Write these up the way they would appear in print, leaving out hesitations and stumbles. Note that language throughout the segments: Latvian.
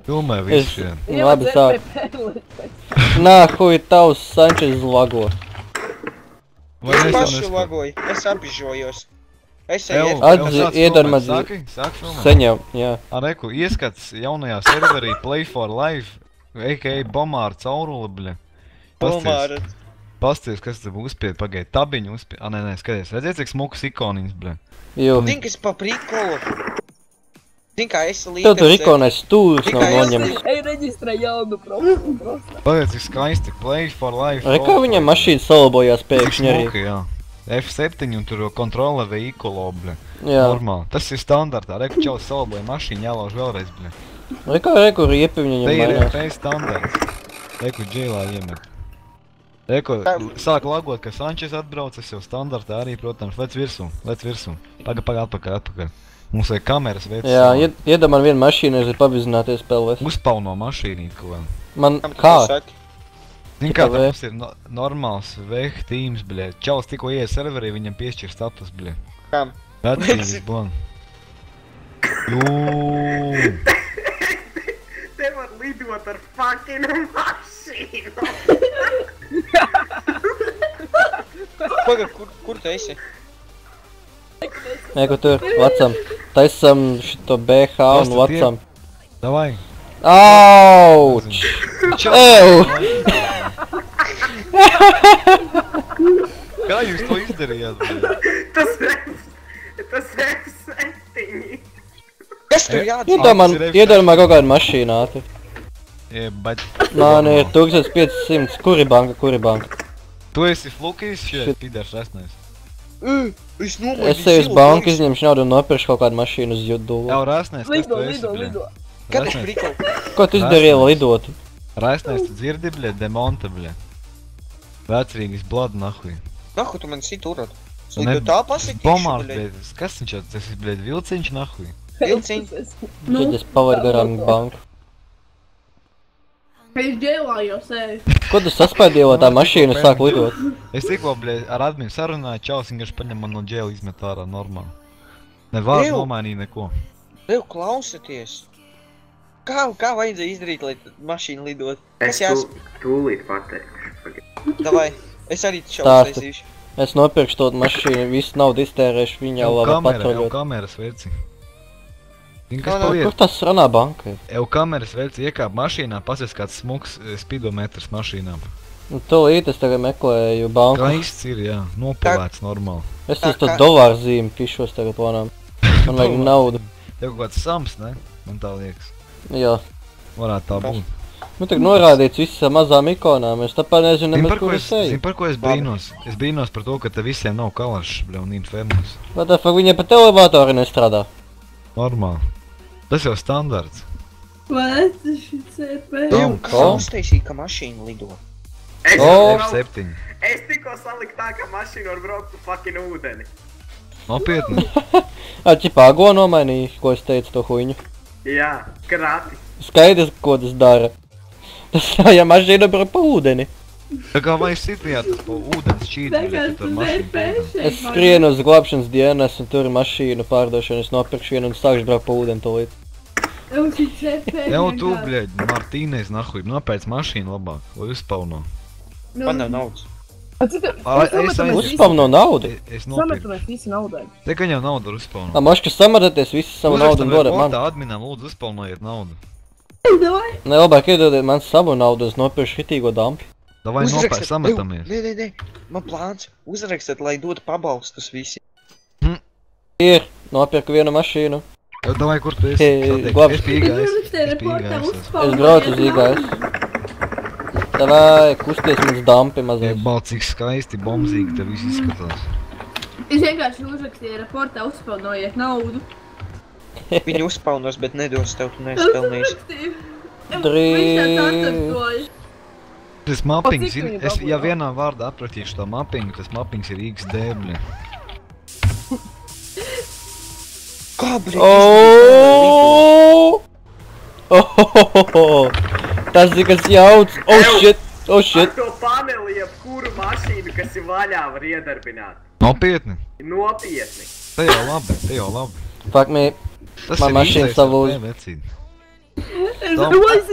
Domāju visu šiem. Labi sāk. Nā, huj, tavs Sančes lago. Es pašu lagoju, es apžojos. Es eju iedarmāt sen jau, jā. Reku, ieskats jaunajā serverī Play for Life, a.k.a. Bomāra caurula, bļa. Bomāra. Pasties, kas te uzspied, pagaid, tabiņu uzspied. Nē, skaties, redziet, cik smukas ikoniņas, bļa. Jū. Zin, kas pa prikolu. Zin, kā es līdz... Tev tur ikonais stūrs nav noņemts. Ej, reģistrē jaunu profilu. Pagaid, cik skaisti, Play for Life. Kā viņam mašīna salabojās pēkšņi arī. Smuka, jā. F7 un tur kontrole veikolo, bļa. Jā. Normāli. Tas ir standartā. Reku čalis salaboja mašīnu, jālauž vēlreiz, bļa. Reku riepi viņam mainās. mainās. Te ir standarts. Reku džēlā iemet. Reku sāk lagot, ka Sančes atbrauc, es jau standartā arī, protams, lec virsū. Atpakaļ. Mums vajag kameras veids. Jā, iedam man vienu mašīnu, es ir pavizināties spēlēs. Uzpauno mašīnīt, ko vēl. Man kā? Zin kā, tā mums ir normāls VH teams, bļē. Čalis tikko ies serverī, viņam piešķir status, bļē. Kam? Vecīgs, blon. Jū. Te var lidot ar fucking mašīnu. Paga, kur tu esi? Nē, ko tur, vacam. Taisam šito BH un vacam. Davai. Auč! Ew! Kā jūs to izdarījāt, bļē? Tas F7. Kas tur jādara? Iedomā kaut kādu mašīnu ātri. Bet... Nē, ir 1500. Kuri banka? Tu esi flukīs šeit, pidars resnais. Es nomainīju Es sevi uz banku izņemšu naudu un nopirkšu kaut kādu mašīnu uz Judulu. Jau resnais, kas tu esi, bļē? Lido. Kad es prikolu? Ko tu izdarīji, lai lidotu? Resnais, tu dzirdi, bļē, demonta, bļē. Vecrīgis bladu, nahuj. Nahu tu man sit urot? Slidu tā pasitīšu, Bomārs, bļē, kas viņš tāds, tas ir, bļē, vilciņš, nahuj. Vilciņš. Tad es pavaru garām banku. Es džēlā jau sēju. Ko tu saspēdīji, lai tā mašīna sāk lidot? Es tikko, bļē, ar adminu sarunāju, čalis vienkārši paņem man no džēla izmet ārā normāli. Nevārdu nomainīja neko. Tev klausaties. Kā vajadzēja izdarīt, lai mašīna lidot? Es tūlīt pateikšu. Davai, es arī šaus taisīšu. Es nopirkšu to mašīnu, visu naudu iztērēšu viņa labi patroļot. Jau kameras veci. Kur tas ranā banka ir? Jau kameras veci iekāp mašīnā, pasies kāds smuks spidometrs mašīnām. Tūlīt es tagad meklēju banku. Skaists ir, jā, nopulēts normāli. Es uz to dolāru zīmi pišos tagad planām. Man vajag naudu. Tev kaut kāds sams, ne? Man tā liekas. Jā. Varētu tā būt. Nu tagad norādīts visas mazām ikonām, es tāpēc nezinu nemaz, kur es eju. Zin, par ko es brīnos? Es brīnos par to, ka te visiem nav kalašs, bļa, un infernos. What the fuck, viņai pat elevātori nestrādā. Normāli. Tas jau standarts. Vai tas ir CP? Kā uztaisīja, ka mašīna lido? F7. Es tikko saliku tā, ka mašīna var braukt pa fucking ūdeni. Nopietni. Ķipā, go nomainīju, ko es teicu to huiņu. Jā, krati. Skaidrs, ko tas dara. Tas ja mašīna brauc pa ūdeni. Tā kā vai sitījāt tas pa ūdens šķīti, ja tur mašīna. Es skrienu uz glābšanas dienas un tur mašīnu pārdošanu, es nopirkšu vienu un sākšu braukt pa ūdeni tolīt. Jau tu, bļeģi, Martīnēs nahuj, nopēc mašīnu labāk, vai uzspauno. Man nav naudas. Uzspauno naudu? Es nopirku. Sametamies visi naudai. Te, ka jau naudu var uzspauno. Moška samatēties visi savu naudu un dodat man. Tā adminām lūdzu uzspaunojiet naudu. Ne, labāk iedodiet man savu naudu, es nopirkšu hitīgo dampi. Davai nopēc, sametamies. Nē, man plāns. Uzrakstāt, lai dotu pabalstus visi. Ir, nopirku vienu mašīnu. Davai, kur tu esi? Es pīgājos. Es braucu uz īgājos. Davai, kusties mums dampi mazliet. Balts, cik skaisti, bombzīgi te viss izskatās. Es vienkārši uzrakstīju raportā, uzspaunojiet naudu. Viņi uzspaunos, bet nedos tev, tu neesi pelnījis. Tas mappings, es ja vienā vārdā apratīšu tā mappingu, tas mappings ir XD, bļa. Kā, bļa, tas ir kas jauts, oh shit. Ar to paneli jebkuru mašīnu, kas ir vaļā, var iedarbināt. Nopietni? Nopietni. Te jau labi. Fuck me, man mašīna savūz.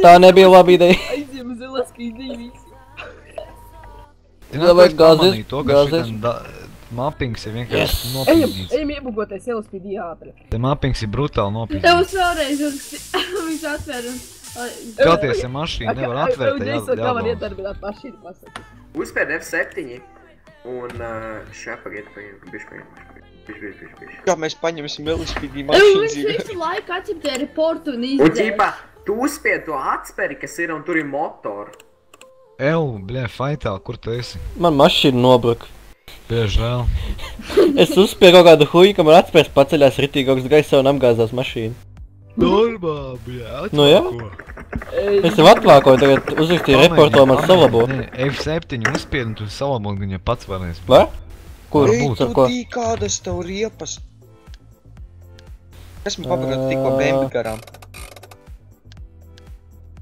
Tā nebija laba ideja. Aizjām zilas kīdīvīs. Vai gāzes? To, ka šitam mappings ir vienkārši nopīdīts. Ejam iebugoties LSPD ātri. Te mappings ir brutāli Tev nopīdīts. uz vēlreiz viņš atver un... Skaties, ja mašīna nevar atvērt, tad Kā var jābalst. iedarbināt mašīnu pasaka? Uzspēd F7 un šā pagaid, bišķi. Kā mēs paņemsim LSPD Viņš mašīnu? visu laiku atceptē reportu un Un izdzēs. ķipā, tu uzspied to atsperi, kas ir, un tur ir motor. Bļē, faitāli, kur tu esi? Man mašīna nobruka. Bļē, žēl. Es uzspēju kaut kādu huju, ka man atspērs paceļās ritīgi augsts gaisā un apgāzās mašīnu. Normāli, bļē, Nu jā. Es jau atklākoju, tagad uzrakstīju reporto, man salabo. Nē, F7 uzspied un tu salabo, un viņa pats varēs. Vai? Kur? Ei, Ar tu ko? tī kādas tev riepas. Kas man pabrauc tikko bēmbi garām?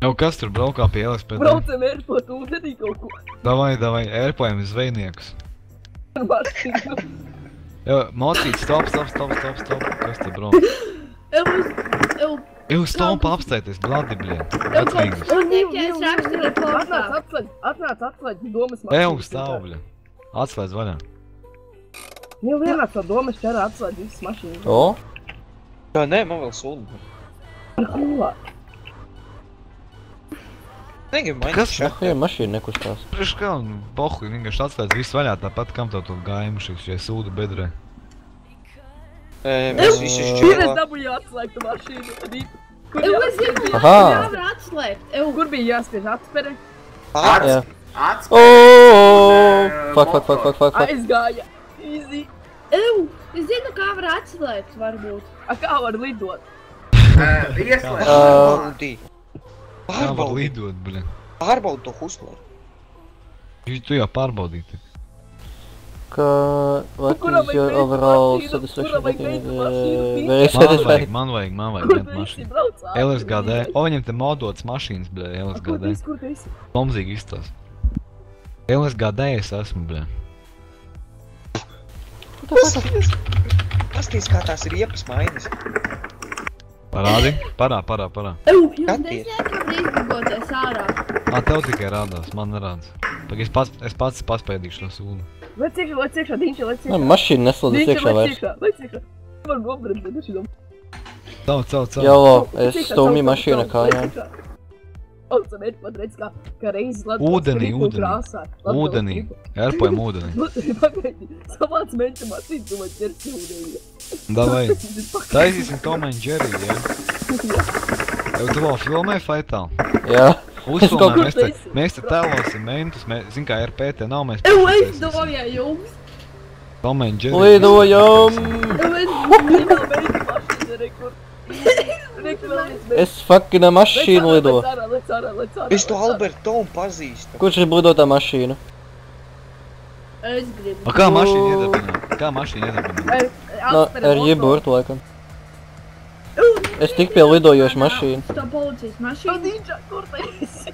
Jau kas tur braukā pie LSPD? Braucam airport ūdenī kaut ko. Davai, ērpojam zvejniekus. Ar mašīnu. Jau, mocīt, stop. Kas te brauc? Jau, stop apstēties, bladi, bļē. Vecīgus. Es rakstu reportā. Atslēdz domas mašīnu. Jau, stāv, bļē. Atslēdz vaļā. Jau vienāds ar domas čerā atslēdz visas mašīnas. O? Jā, nē, man vēl sūda. Ar kulā. Negribu mainīt Kas? šā. Jā, mašīna nekustās. Priekš kā, pohu, vienkārši atslēdz visu vaļā, tāpat kam tev to gājumu šie sūda bedrē. Mēs visi Es šķirā. dabūju atslēgtu mašīnu. Kur Es zinu, jāspēj? Aha. kā var atslēgt. Kur bija jāspēj atspēri? Jā. Atsperi. Fuck. Aizgāja. Easy. Es zinu, kā var atslēgt, varbūt. A kā var lidot? Ieslēdz. Pārbaudī. Kā var lidot, bļē. Pārbaudi to husleru. Tu jau pārbaudīti. What Kuram is your vajag overall mašīnu? satisfaction Kuram vajag rating? mašīnu? Very satisfied. Man vajag Kur vienu tu esi mašīnu. braucā? LSGD. O, viņam te modots mašīnas, bļē, Kur tu LSGD. esi? Kur tu esi? Tomzīgi izstās. LSGD es esmu, bļē. Pasties, kā tās riepas mainas. Parādi? Parā. Jūs Skaties. nezināt, kā var izbugoties ārā. Tev tikai rādās, man nerādās. Es pats paspēdīšu to sūdu. Lec iekšā, Diņķi, lec iekšā. Man mašīna neslēdzas iekšā vairs. Lec iekšā. Var nobremzēt mašīnu. Cau. Jau, es stumju mašīnu kājām. Aucam airport, redz, kā reizes Latvijas Ūdenī, ripu ūdenī. krāsā. Ūdenī. Ērpojam ūdenī. Pagaidi, savāc menča mašīnu, tu man ķersi ūdenī. Davai. Taisīsim Tom and Jerry, jā. Jau tu vēl filmē faitā? Jā. Uzfilmē, kur mēs te tēlosim mentus, zin kā RP te nav, mēs Es domāju, jums. Tom and Jerry. Lidojam! Vienā menča mašīna, rekur. Es fucking mašīnu lido. Lec ārā. Es to Albertu Tomu pazīstu. Kurš ir lidotā mašīna? Es gribu. A kā mašīna iedabinā? No, ar jeburt laikam. Es tik pie lidojoša mašīna. Tā policijas mašīna. Diņķa, kur tu esi?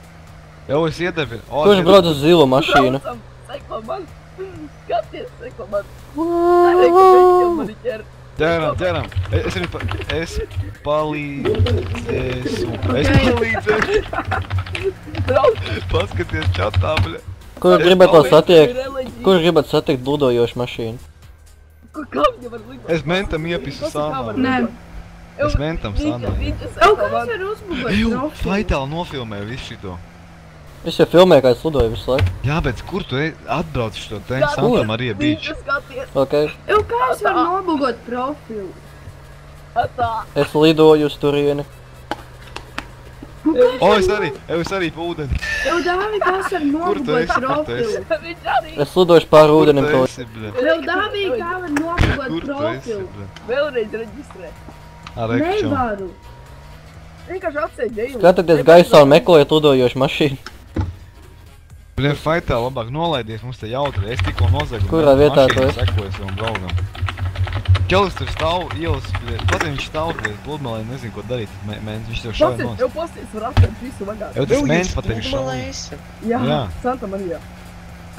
Jau es iedabinu. Kurš brauc uz zilu mašīnu? Braucam, seko man. Skaties, seko man. Reku, menča mani ķer. Ķeram. Es palīdzēšu. Paskaties čatā, bļa. Kur gribat to satiekt? Kur gribat satiekt lidojošu mašīnu? Kā viņa var lidot? Es mentam iepisu sānā. Nē. Es mentam sānā. Diņķa, Kas seko man. var uzbugot Eju, profilu? faitāli nofilmē visu šito. Es jau filmēju, kā es lidoju visu laiku. Jā, bet kur tu atbrauc šo te Jā, Santa Marija Beach? Diņķa, skaties. Ok. Kā es varu nobugot profilu? Tā. Es lidoju uz turieni. O, es arī pa ūdeni. Dāvi, kā es varu Kur tu nobugot esi? profilu? Viņš arī. Es lidošu pāri ūdenim Kur to. tu esi, bļa? Dāvi, kā var nobugot Kur tu esi, profilu? bļa? Vēlreiz reģistrē. Rekčam. Nevaru. Vienkārši apsēd dēļu. Skatieties gaisā un meklējiet lidojošu mašīnu. Bļa, faitā labāk nolaidies, mums te jautri. Es tikko nozaglu. Kurā vietā tu esi? Sekoju savam draugam. Ķelis tur stāv, ielas, pat viņš stāv, bludmalē, nezinu, ko darīt. Viņš tev šauj nos. Jau posties var apsēd visu vagā. Jau tas mēns pat tevi šauj. Jā, Jā. Santa Marijā.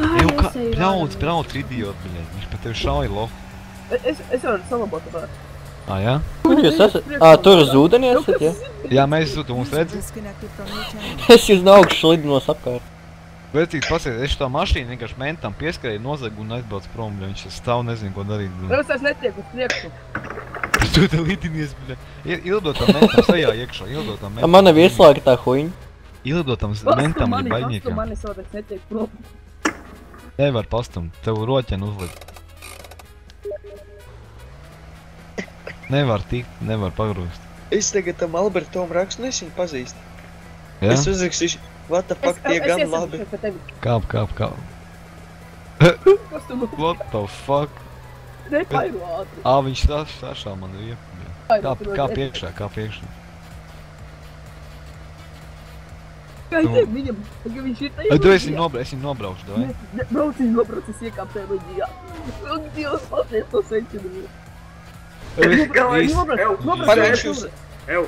Jau kā, brauc, idiot, bļa. Viņš pat tevi šauj, loh. Es varu salabot, varētu. Jā? Kur jūs esat? Tur uz ūdeni esat, ja? Jā, mēs esam, tu mums redzi? Es jūs no augšas lidinos apkārt. Vecīgs pasies, es šo mašīnu vienkārši mentam pieskarēju, nozagu un aizbrauc prom, bļa. Viņš stāv nezinu, ko darīt, bļa. Protams, es netieku uz priekšu. Tu te lidinies, bļa. Ildotam mentam sajā iekšā, ildotam mentam. Man nav ieslēgta tā huiņa. Ildotam mentam ir baļņīkā. Mani savādāk netiek prom. Nevar pastumt, tev roķeni uzlikt. Nevar tikt, nevar pagrūst. Es tagad tam Albertom rakstu, es viņu pazīstu. Jā? Es uzrakstīšu, what the fuck, tie gan labi. Kāp. Kas tu nu? What the fuck? Nepairu ātri. Viņš sašā man riepu, bļa. Kāp iekšā. Kā tev viņam, ka viņš ir tajā? Tu esi nobraukšu, vai? Brauc, es iekāpu tajā loģijā. Un Dievs, pasies to sveicinu.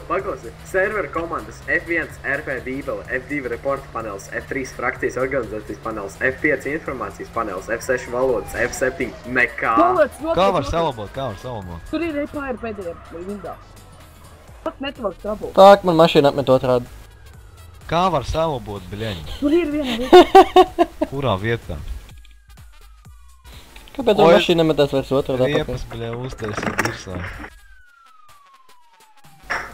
Paklausi. Server komandas F1 RP bībele, F2 reporta panels, F3 frakcijas organizācijas panels, F5 informācijas panels, F6 valodas, F7 nekā. Kā var salabot? Tur ir repāri pēdējiem vindā. Pat network trouble. Tā, man mašīna apmet otrādi. Kā var salabot, bļaņi? Tur ir viena vieta. Kurā vietā? Kāpēc man mašīna nemetās vairs otrādi apakaļ? Riepas, bļa, uztaisīt virsā.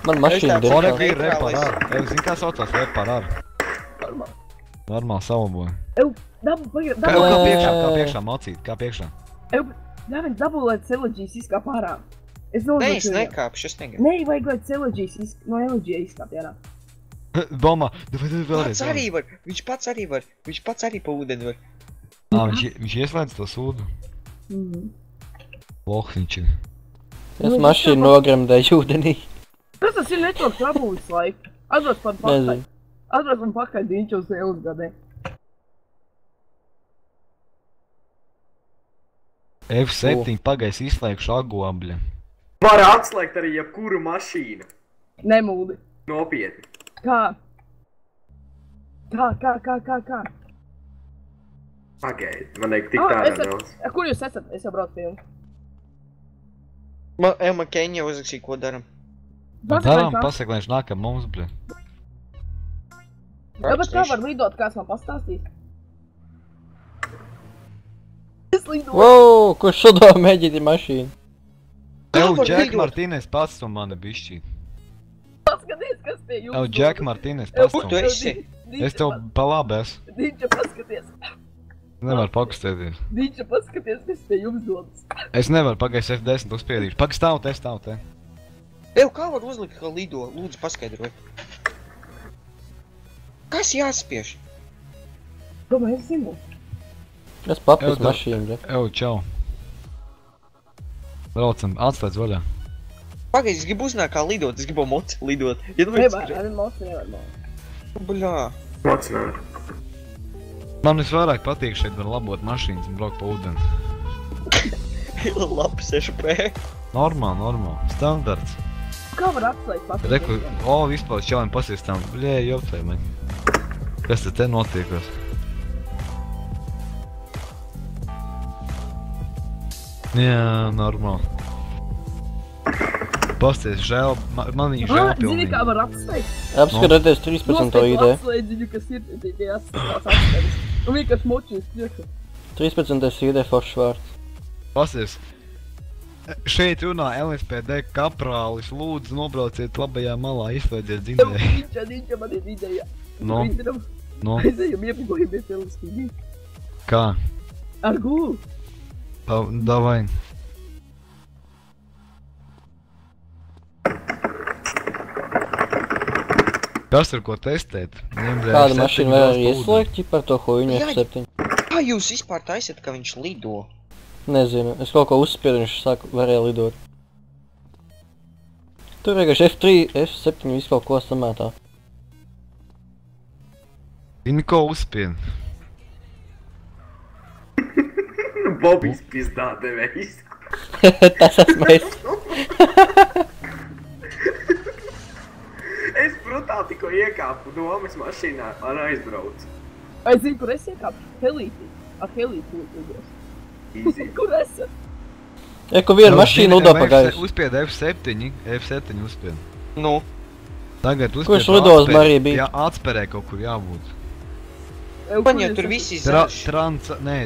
Man mašīna tā- Orek direktā. ir reparār. Zini, kā saucās reparār? Normāli salabot. Dabu, Kā pagaid, piekšā, mocīt, kā piekšā? dabu, lai celogijas izkāp ārā. Es Nē, nodošu es viņam. nekāpšu, es negribu. Nē, vajag, lai celogijas no eloģija izkāp ārā. Domā, vēlreiz. Viņš pats arī pa ūdeni var. Viņš ieslēdz to sūdu. Lohniņš ir. Es mašīnu nogremdēju ūdenī. Kas tas ir network trouble visu laiku? Atbrauc man pakaļ. Nezinu. Atbrauc man pakaļ Diņču uz Elusgadē. F7 pagais izslēgšu agobļa. Var atslēgt arī jebkuru mašīnu. Nemūdi. Nopietni. Kā? Pagaidi, man vajag tikt ārā daudz. Kur jūs esat? Es jau braucu pie jums. Man Keņa uzrakstīja, ko daram. Darām, pasaka, lai viņš nākam mums, bļa. Tāpēc kā var lidot, kāds man pastāstīs? Es lidoju. Wow, kurš šodien mēģina mašīnu? Džek Martīnes pastum mani bišķīt. Paskaties, kas pie jums. Džek Martīnes Kur pastum. tu esi? Es tev pa labi esmu. Diņča, paskaties. Nevar pakustēties. Diņča, paskaties, kas pie jums dodas. Es nevaru pagais F10 uzspiedīšu. Pagaid, stāv te. Kā var uzlikt, ka lido? Lūdzu, paskaidroj. Kas jāspiež? Domāju, es zinu. Es papis mašīnu, ja? Čau. Braucam, atslēdz vaļā. Pagaid, es gribu uzzināt, kā lidot, es gribu moci lidot. Nevar, arī moci nevar moci. Bļā. Mocināt. Man visvairāk patīk šeit var labot mašīnas un braukt pa ūdeni. Labi, 6P. Normāli. Standarts. Kā var atslēgt paskaties? Reku, vispār čalim pasiestām. Bļē, joptai man. Kas te notiekos? Jā, normāli. Pasties, žēl, man viņa žēl Zini, pilnīgi. kā var atslēgt? Apskatieties 13. ID. Atslēdziņu, kas ir tikai atslēgas. Un vienkārši močīs priekšu. 13. ID foršs vārds. Pasties, šeit runā LSPD kaprālis, lūdzu nobrauciet labajā malā, izslēdziet dzinēju. Diņča, man ir ideja. No. Aizējam, iepigojamies LSPD. Kā? Ar gūlu. Davai. Kas ir ko testēt? Kāda mašīna var arī ieslēgt par to huiņu F7? Kā jūs vispār taisat, ka viņš lido? Nezinu, es kaut ko uzspiedu, viņš sāk varēja lidot. Tur vienkārši F3, F7 visu kaut ko samētā. Zini, ko uzspied? Bobijs pizdā devējs. Tas esmu es. Es brutāli tikko iekāpu domas mašīnā un aizbraucu. Vai zini, kur es iekāpu? Helītī. Ar helīti lidos. Easy. Kur esat? Eku viena mašīna lido pa gaisu. Uzspied F7, F7 uzspied. Nu, Tagad uzspied. Kurš lido uz Mariju bija? Jā, atspērē kaut kur jābūt. man jau tur visi zaļš. Nē,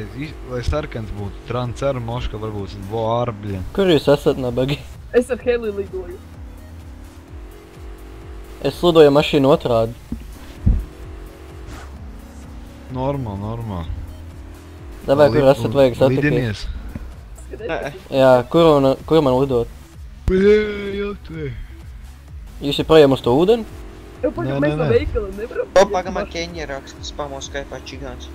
lai sarkans būtu. Trancer, moška varbūt, voāra, bļien. Kur jūs esat, nabagi? Es ar heli lidoju. Es lidoju mašīnu otrādi. Normāli. Davai, kur esat vajag satikies? Lidinies. Jā, kur man lidot? Jūs ir projām uz to ūdeni? Jau pagaid, Nē, mēs no nē. veikala nevaram. O, pagamā Keņa raksta spamo Skype'ā čigāns.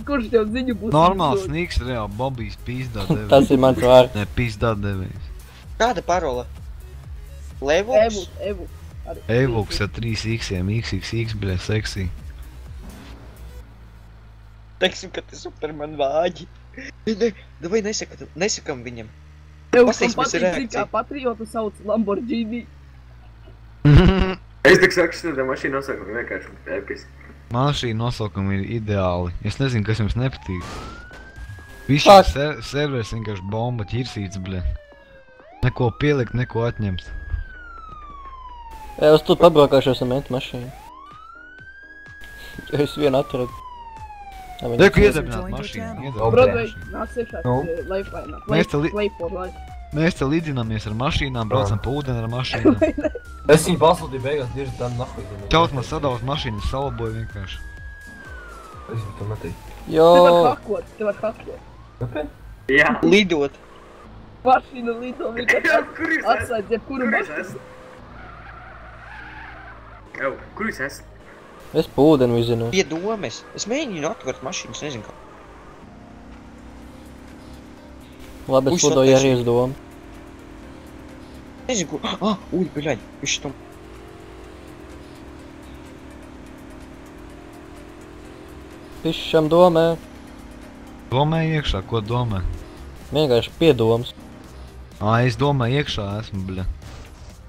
Kurš tev ziņu būs? Normāls sniks reāli, Bobijs pīzdā devējs. Tas ir mans vārds. Nē, pīzdā devējs. Kāda parola? Levoks? Evu. Evoks ar 3x'iem, XXX, bļē, seksī. Teiksim, ka tas Superman vāģi. Ne, davai nesakam viņam. Evu, Pasīsimies man patīk, reakciju. kā patriotu sauc Lamborghini. Es tik saku, šitā mašīna nosaukumu vienkārši episki. Mašīna nosaukumi ir ideāli. Es nezinu, kas jums nepatīk. Viss Fuck. šis servers vienkārši bomba ķirsīts, bļē. Neko pielikt, neko atņemt. Jā, uz tur pabraukāšu ar mentu mašīnu. Jo es vienu atradu. Reku iedarbināt mašīnu, Broadway, iedarbināt mašīnu. nāc iekšā, Nu? lifeline. Mēs te li- Play for life. Mēs te lidināmies ar mašīnām, braucam pa ūdeni ar mašīnām. Es viņu pasludīju beigās, dirži tam nahuj. Čausmas sadavas mašīnas salaboja vienkārši. Es viņu tam netīk. Jo, Te var hakot. Kāpēc? Jā. Lidot. Mašīna lido vienkārši Kur jūs esat? atslēdz jebkuru Kur jūs mašīnu. esat? Ew, kur jūs esat? es pa ūdeni vizinu. Pie domes. Es mēģinu atvert mašīnas, nezinu kā. Labi, es lidoju arī uz domu. Nezinu ko. Uj, biļaļ. Viņš tam. Pišķam domē. Domē iekšā, ko domē? Vienkārši piedoms. Es domāju iekšā esmu, bļa.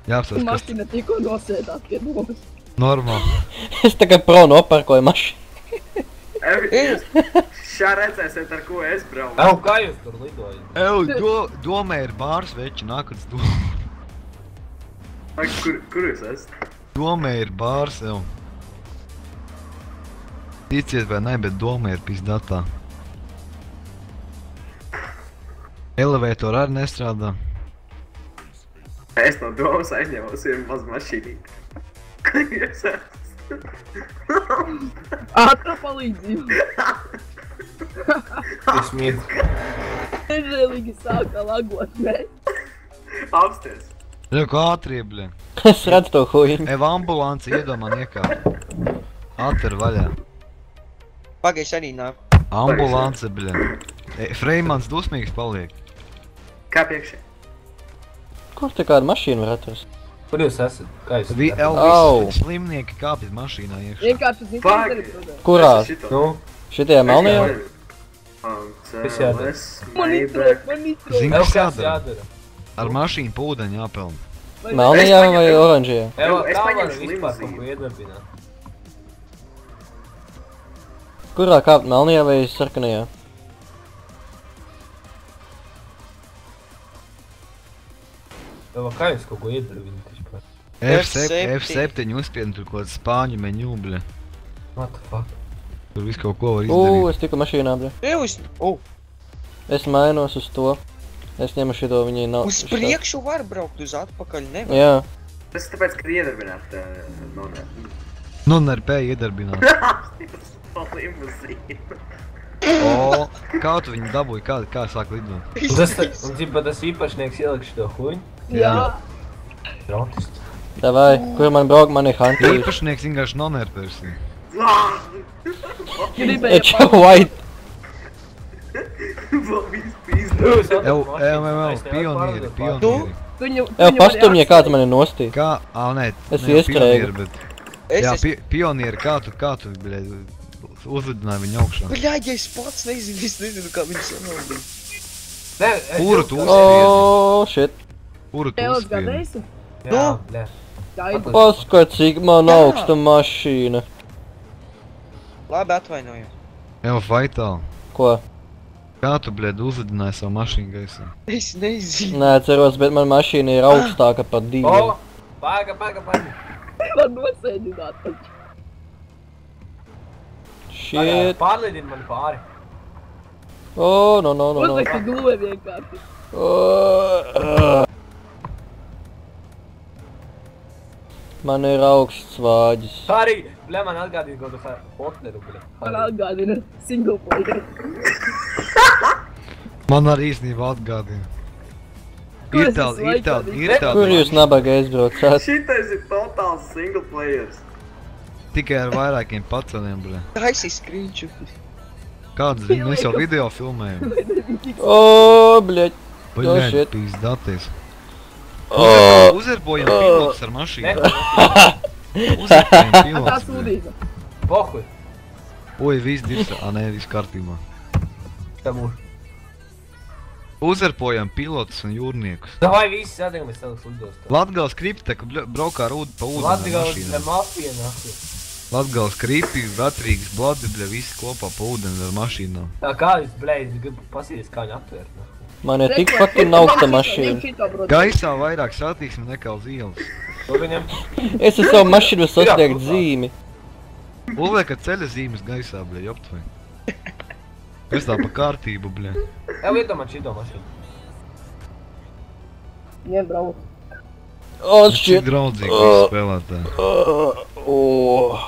Jāapsās, kas Mašīna tikko nosēdās pie domas. normāli. Es tagad pro noparkoju mašīnu. Ev, šā redzēsiet, ar ko es braucu. Ev, kā jūs tur lidojat? Domē ir bārs veči, nākats domē. Kur jūs esat? Domē ir bārs, ev. Ticiet vai ne, bet domē ir pizdatā. Elevator arī nestrādā. Es no domas aizņemos vienu mazu mašīnīti. Kur jūs esat? Ātrā palīdzība. Es mīgu. Nežēlīgi sāka lagot, ne? Apsties. Reku ātrie, bļa. Es redzu to huiņu. Ev ambulanci iedomā niekāp. Atver vaļā. Pagaiž arī nāk. Ambulance, bļa. Freimans dusmīgs paliek. Kā priekšē? Kur te kāda mašīna var atrast? Kur jūs esat? Kā jūs esat? Au. Visi slimnieki kāpjas mašīnā iekšā. Vienkārši zinu, Fuck. kas ir prodēs. Kurā? Nu, Šitajā melnajā? Kas jādara? Man iztrāk, man iztrāk. Zini, Ev, kas kas jādara? jādara? Ar mašīnu pa ūdeni jāpelna. Melnajā vai oranžajā? Ev, Es kā var paņemšu vispār limuzīnu. kaut ko iedarbināt? Kurā kāpt melnajā vai sarkanajā? Ev, kā jūs kaut ko iedarbināt vispār? F7 uzspiedni tur kaut kāds spāņu meņu, bļa. What the fuck? Tur visu kaut ko var izdarīt. Es tiku mašīnā, bļa. Jūs, Es mainos uz to. Es ņemu šito, viņai nav. uz priekšu var braukt, uz atpakaļ nevar. Jā. Tas tāpēc, ka iedarbināt nonē. Nu, NRP iedarbināt. Limuzīnu. O, kā tu viņu dabūji, kā sāk lidot? Un ķipa tas īpašnieks ielika šito huņu? Jā. Rautists. Davai, kur man brauk, man ir hantīgi. Īpašnieks vienkārši non-RPrsī. Gribēju It's white. Bobijs pīzdā. Pionieri. Viņu Pastumjie, kā tu mani nostīji. Kā, nē, Es ne jau iestrēgu. pionieri, bet... Jā, pionieri, kā tu, bļa, uzlidināji viņu augšā? Bļaļ, ja es pats nezinu, kā viņu sanaldīja. Nē, Kuru tu uzspiedi? Oh, shit. Kuru tu Teos uzspiedi? gadēsi? Jā, bļa. Gaidu. Paskat, cik man augsta mašīna. Labi, atvainojos. Evo, Faitā. Ko? Kā tu, bļed, uzlidināji savu mašīnu gaisā? Es nezinu. Nē, ceros, bet man mašīna ir augstāka par O! dīvainu. Paga. Var nosēdināt taču. Shit. Pārlidini mani pāri. O, no. Uzlikti dūlē vienkārši. Man ir augsts vāģis. Arī, bļa, man atgādīja kaut kādu Hotleru, bļa. Man atgādina single player. Man arī īstenībā atgādina. Ko Ir es tādi, visu ir laiku tādi, tādu ir tādi. Kur jūs nabaga aizbraucāt? Šitais ir totāls single players. Tikai ar vairākiem paceliem, bļa. Taisi screenshot. Kāds zina, mēs jau video filmējam. O, bļaļ. Bļaļ, shit. pīzdaties. Uzarbojam pilotus ar mašīnu. Uzarbojam Tā pilotus, bļa. sūdīza. Pohuj. Oi, viss dirs, nē, viss kārtībā. Tā mūs. Uzarbojam pilotus un jūrniekus. Davai visi satiekamies savus lidostas. Latgals kripteka braukā pa ūdeni ar Latgals mašīnām. mafija, nahu. Latgals kripi, vetrīgas bladi, bļa, visi kopā pa ūdeni ar mašīnām. Tā kā jūs, bļa, gribu pasīties, kā viņi atvērt, nahu. Man ir tik fucking augsta mašīna. Gaisā vairāk satiksme nekā uz ielas. To viņam. Es ar savu mašīnu sasniegt zīmi. Uzliekat ceļa zīmes gaisā, bļa, joptvai. Es tā pa kārtību, bļa. Jau iedomāt šito mašīnu. Viņiem brauc. O, Cik shit. draudzīgi visi spēlētāji. O.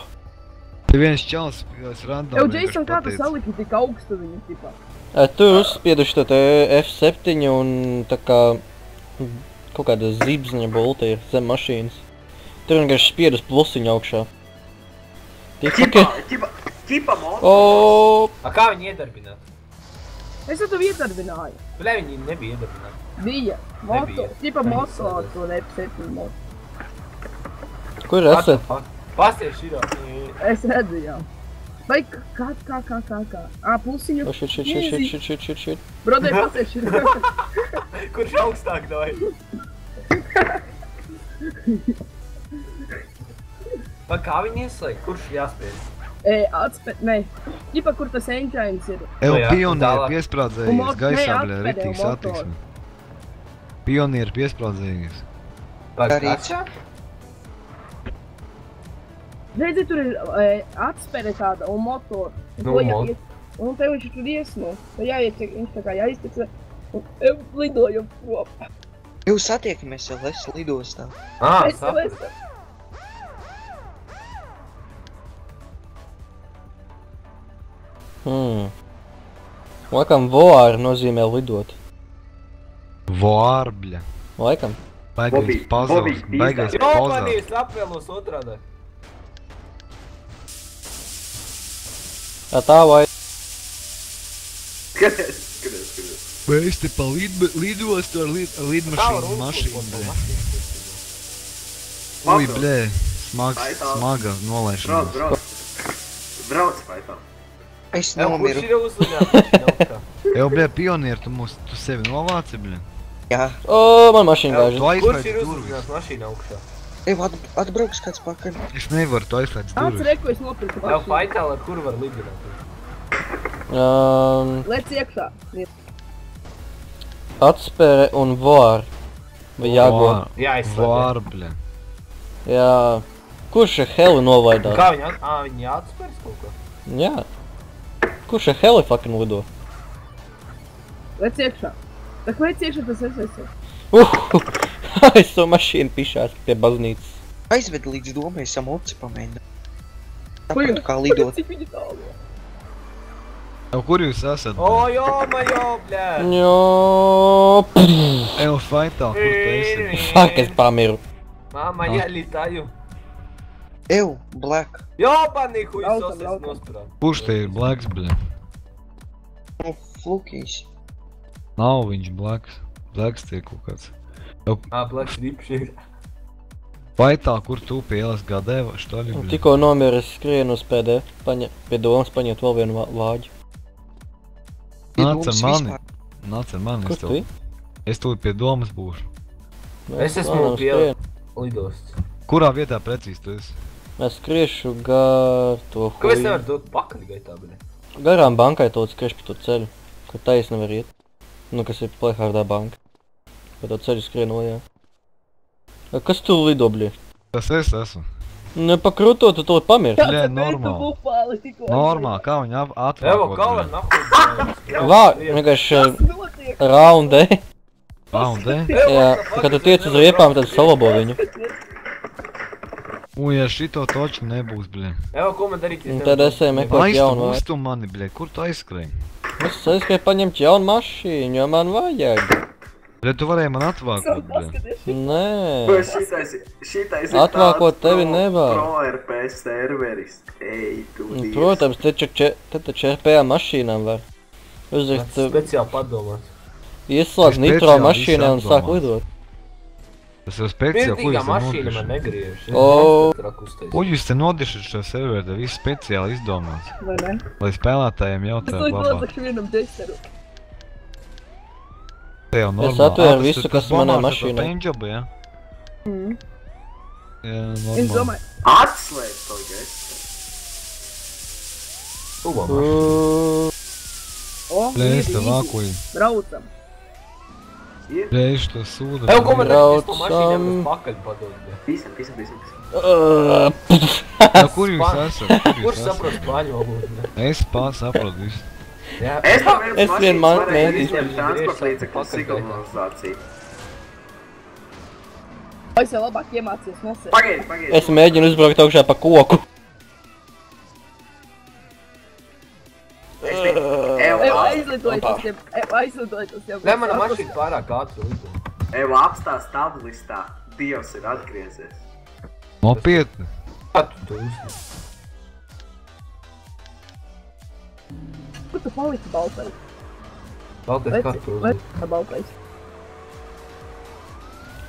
Te viens čals, kas random Jau, Jason, kā tu saliki tik augstu viņu, tipā? Tur uzspieduši to te F7 un tā kā kaut kāda zibzņa bolta ir zem mašīnas. Tur vienkārši spiedus plusiņu augšā. Tik fucking... Ķipa motor. O. A kā viņi iedarbināt? Es jau tev iedarbināju. Bļa, viņi nebija iedarbināti. Bija. Nebija. Motor. Tipa Nebija motor sādās. to F7 motor. Kur esat? Pasties širo. Es redzu jau. Vai kā? Plusiņu. O, shit. Brodē, pasties šī. Kurš augstāk davai? Pa kā viņi ieslēg? Kurš jāspēj? Nē. Tipa, kur tas engines ir. Evo, Nu jā, pionieri tālāk. piesprādzējies gaisā, Nē, bļa, atpēdē riktīgi motoru. satiksme. Pionieri piesprādzējies. Darīts. Redzi, tur ir atspere tāda un motor. Nu, Un tev viņš tur iesno. Tad jāiet, viņš tā kā jāizticē. Un lidojam prom. Jūs satiekamies jau les lidostā. Es jau esmu. Laikam voāri nozīmē lidot. Voār, bļa. Laikam. Baigais pazels, baigais Jo, pazels. manīs apvēlos otrādā. Tā vai... Skaties. Mēs te pa lidostu ar lidmašīnu mašīnu, bļa. Ui, bļa, smaga nolaišana. Brauc, Faitā. Es Kurš nomiru. ir uzlidināts? Evo, bļa, pionieri, tu sevi novāci, bļa. Jā. O, man mašīna Tu gāžas. Kurš aizslēdz ir durvis. uzlidināts mašīna augšā? Evo, atbrauks kāds pakaļ. Es nevaru, tu aizslēdz Tāds durvis. reku es nopirku Jau mašīnu. Faitāla, ar kuru var lidināt? Lec iekšā. Atspere un voāri. Vai jāgo? Jā, izslēdz. Voār, bļa. Jā. Kurš ar heli novaidās? Kā viņi viņi atspērs kaut ko? Jā. Kurš ar heli fucking lido? Lec iekšā. Tak lec iekšā, tas es esmu. Es to mašīnu pišās pie baznīcas. Aizved līdz domai samoci pamēģināt. Ko Tāpat kā lidot. Cik viņi tālu? Evo, kur jūs esat? O, jo, bļā! Jo. Evo, Faitā, kur tu esi? Fuck, es pamiru. Mama, ja lītāju. Evo, black. Jo, panī, huj, Braucam, soses braucam. nosprāt. Kurš te ir Blacks, bļa? Nu, flukīs. Nav viņš Blacks. Blacks tie kaut kāds. Plaks ripši. Faitā, kur tu pie ielas gadē, što li, bļa? Tikko nomiris skrienu uz PD. Pie domas paņemt vēl vienu vāģi. Nāc ar mani. Nāc ar mani. Kur tu? Es tūlīt pie domas būšu. Es esmu pie lidosts. Kurā vietā precīzi tu esi? Es skriešu gar to Ko es huiju. nevaru dot pakaļ gaitā, bļa? Garām bankai to skriešu pa to ceļu, kur taisni nevar iet. Nu, kas ir Playhardā banka. Pa to ceļu skrienu lejā. Kas tu lido, bļi? Tas es esmu. Nepakruto, tu to pamirsti. Bļē, normāli. Normāli, kā viņi Evo, atvākot, kala, bļē. nahuj. Vā, vienkārši round E. Round E? Jā, kad tu tiec uz riepām, tad salabo viņu. Uj, ja šito toču nebūs, bļē. Evo, ko man darīt? Un tad es eju meklēt jaunu vārdu. Aiztu mani, bļē, kur tu aizskrēji? Es aizskrēju paņemt jaunu mašīnu, jo man vajag. Bļē, tu varēji man atvākot, bļē. Nē. Šitais Atvākot tevi nevar. Pro RP serveris. Ej, tu dievs. Protams, te taču RPA mašīnām var. Uzrikt, Speciāli padomāt. ieslēdz Es nitro speciāli mašīnā un visu sāk apdomāju. lidot. Tas jau speciāli, ko Pirtīgā jūs te mašīna man nodišat? negriež. O. Ko jūs te nodišat šo serveru, te viss speciāli izdomāts? Vai ne? Lai spēlētājiem Es jautātu to labāk. izlaišu vienam džeksteru. Te jau normāli. atvēru Tas visu, tas kas manai bomās ar to mašīnai. paintjobu, ja? Mm. Jā, Es normāli. domāju, Atslēdz to gestu. Tuvā mašīna. o, Bļē, es te ir vākoju. easy. Braucam. Bļē, es to sūdu. Evo, ko man darīt? Es to Braucam. mašīnu uz pakaļ padod, bļa. Pisam. Nu, kur jūs esat? Kur Kurš jūs saprot esat? spāņu valodu, bļa? Es pats saprotu visu. Jā. Es no Es vienas vien mašīnas man varēju mēģinu. izņemt transporta līdzekļu Pakaļ signalizāciju. Vai es jau labāk iemācījos nesēt? Pagaidi. Es mēģinu uzbraukt augšā pa koku. Aizlidoju jau. Nē, mana mašīna pārāk ātri lido. Evo apstās tablistā. Dievs ir atgriezies. Nopietni. Kā tu to uzsver? Kur tu paliki baltais? Baltais, kā tu uzsver? Vai baltais?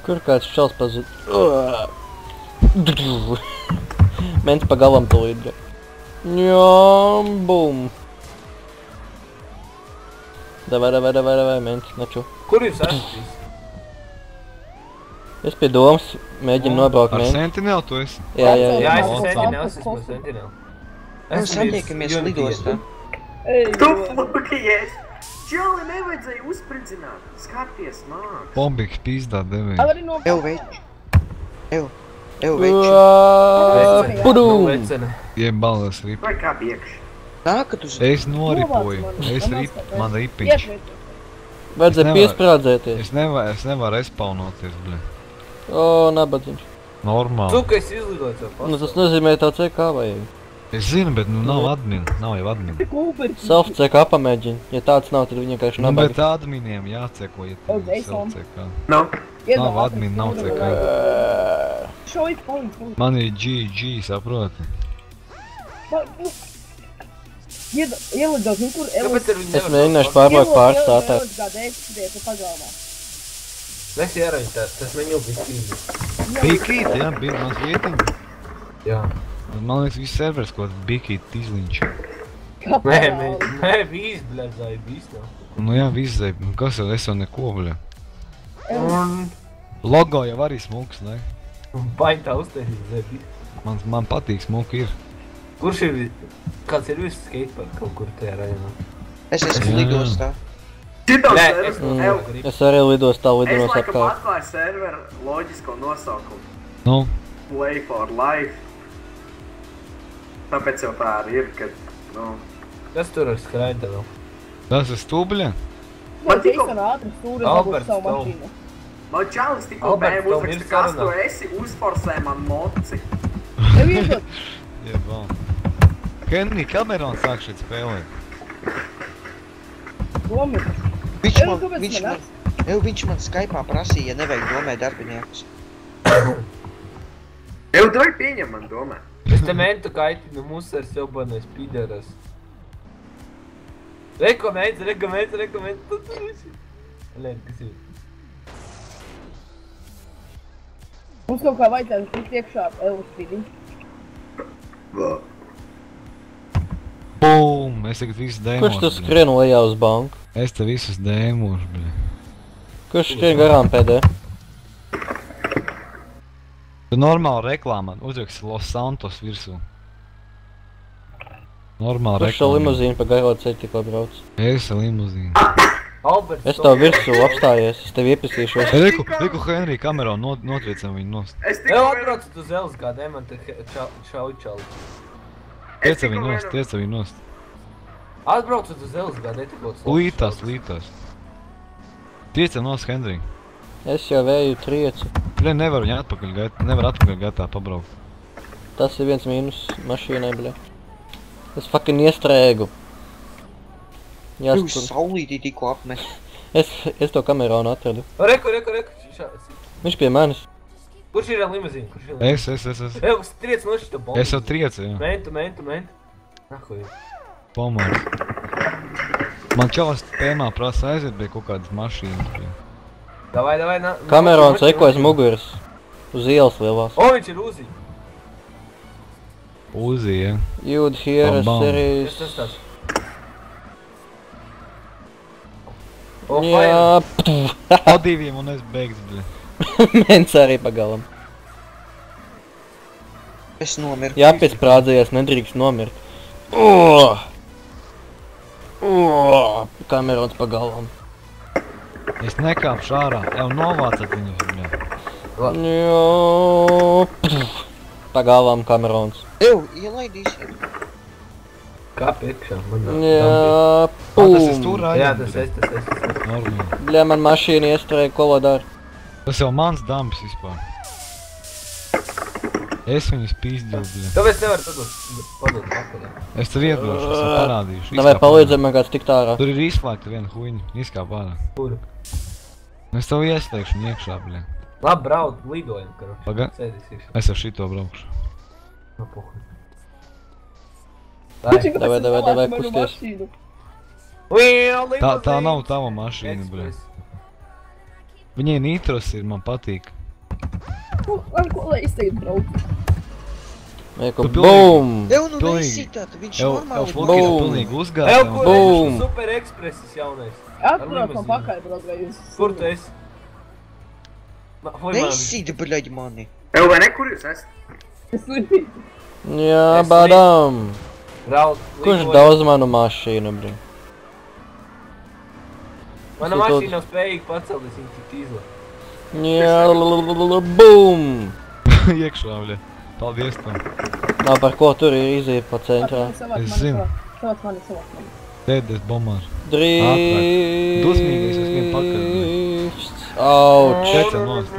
Kur kāds čals pazud? Mens pa galam to lidra. Njām, bum. Davai, mens, naču. Kur jūs esat visi? Es pie domas mēģinu nobraukt Ar meni. sentinelu tu esi? Jā. Jā, es Baltais. esmu sentinels, esmu sentinels. Nu, satiekamies lidostā. Tu flukies! Čali nevajadzēja uzspridzināt. Skaties, nāk. Bombiks pīzdā devēja. Arī no... Ev veči. Ev veči. Pudum! Vecene. Iebalas rip. Vai kā biekš? Nākat uz... Es noripoju. Es rip, man ripiņš. Vajadzēja piesprādzēties. Es nevaru respawnoties, bļē. O, nabadziņš. Normāli. Tu, ka es izlidoju caur Nu, tas pasauli. nozīmē tā CK vajag. Es zinu, bet nu nav admin. Nav jau admin. Self CK pamēģini. Ja tāds nav, tad viņi vienkārši Nu, bet nabaga. adminiem jāceko, ja O, tu Jason. CK. Nu, Nav admin, nav CK. Šoi palīdz. Man ir GG, saproti? Ielidot, nu kur Kāpēc ar viņu Es mēģināšu pārbraukt pāris stātā. Es ieraņu, tas viņu bija tīvi. Bikīt, jā, bija mans vietiņš. Jā. Man liekas, viss servers kaut kāds bikīt izliņš. Nē, vīz, bļadzāja, vīz nav. Nu jā, viss zēj, kas jau es jau neko, bļa. Un Logo jau arī smuks, ne? baitā uztaisīt zēbi. Man patīk smuki ir. Kurš ir, kāds ir viss skatepark kaut kur tajā rajonā? Es esmu Jā. lidostā. šitos Nē, serverus, es Evo, Es arī lidos tā es lidonos laikam apkārt. atklāju serveru loģisko nosaukumu. Nu, Play for life. Tāpēc jau tā arī ir, kad, nu... Kas tur ar skraida vēl? tas ir stubļa. Man tikko- ātri stūri Alberts dabūt savu Tom. mašīnu. Man čalis tikko Alberts, bēm tev uzraksta, ir kas sarunā. tu esi, uzforsē man moci. Tev iedod. Jebā. Kenny Cameron sāk šeit spēlēt. Domi. Viņš Ev, man, kāpēc viņš man man, viņš man Skype'ā prasīja, ja nevajag domē darbiniekus. Jau tu vari pieņem man domā. Es te mentu kaitinu musars jobanais pideras. Rekomends. Tu tur visi. Lēd, kas ir? Mums kaut kā vajadzētu tikt iekšā Elspīdiņu. Bum! Es tagad visus dēmos. Kurš tu skrien lejā uz banku? Es te visus dēmošu, bļa. Kurš skrien garām pēdē? Tu normāli reklāmā uzraksti Los Santos virsū. Normāli Kurš šo reklāmā. limuzīnu pa garo ceļu tikko brauc? Es limuzīnu. Alberts. Es tev virsū apstājies, es tev iepisīšos. Liku Henrī kamerā notriecam viņu nost. Es Jau tikko atbraucat uz Elsgādu, man te čali. Tieca viņu nost. Atbraucat uz Elsgādu, tikko uz Lītās. Tiecam nost, Henrī. Es jau vēju trieci. Bļa, nevar viņu atpakaļ gatā pabraukt. Tas ir viens mīnus mašīnai, bļa. Es fucking iestrēgu. Jūs saulītī tikko apmet. Es to kamerānu atradu. Reku. Viņš pie manis. Kurš ir limuzīna? Es. Ew, triec no šita bomba. Es jau trieci, jā. Mentu. Nahuj. Pomārs. Man čalas tēmā prasa aiziet, bija kaut kādas mašīnas. Davai, Kamerāns eko aiz muguras. Uz ielas lielās. O, viņš ir Uzi. Uzi, jā. You'd hear a Bam. series. Es tas. O, fire. Jā, Pa diviem un es beigts, bļa. mens arī pagalam. Es nomiru. Jā, pēc prādzējās nedrīkst nomirt. Kamerāns pagalam. Es nekāpšu ārā, jau novācat viņu, bļa. Jā, pagalam kamerāns. Ew, ielaidīsim. Kā priekšā, man nav. Jā, Tas ir tur Jā, rājām, tas bļa. es. Normāli. Bļa, man mašīna iestrēja kolodāru. Tas jau mans dambis vispār. Es viņus pīzdīju, bļa. Tāpēc nevar padot pakaļ. Es tev iedošu, es tev parādīšu. Davai Izkāp palīdzēm man kāds tikt ārā. ārā. Tur ir izslēgta viena huiņa, izkāp ārā. Kuru? Es tev ieslēgšu un iekšā, bļa. Labi, brauc, lidojam, karoči. Paga. Sēdīs iekšā. Es ar šito braukšu. No puhuļ. Davai, kusties. Tā nav tava mašīna, bļa. Viņai nitros ir, man patīk. Ar ko lai es tagad braucu? Eko, Tu pilnīgi- BUM! Ew, nu Pilnīgi. nesitāt, viņš Jau normāli. Fokis Bum. pilnīgi Ew, uzgāja. kur Bum. ir super ekspresis jaunais? Atbrauc man pakaļ, brauc, vai jūs... Kur tu esi? Nesit, bļaļ, mani. Ew, vai ne, kur jūs esat? Es līdzi. Jā, Es badam! Raud, Kurš daudz manu mašīnu, bļa? Mana Es to- mašīna nav spējīga pacelties, viņa tik izla. Jā, BUM! Iekšā, bļa. Paldies tam. Nav par ko tur ir iziet pa centrā. Es zinu. Savāc mani. Tēdes bomāri. Dusmīgais es vien pakaļ. Auč! Tiecam nost.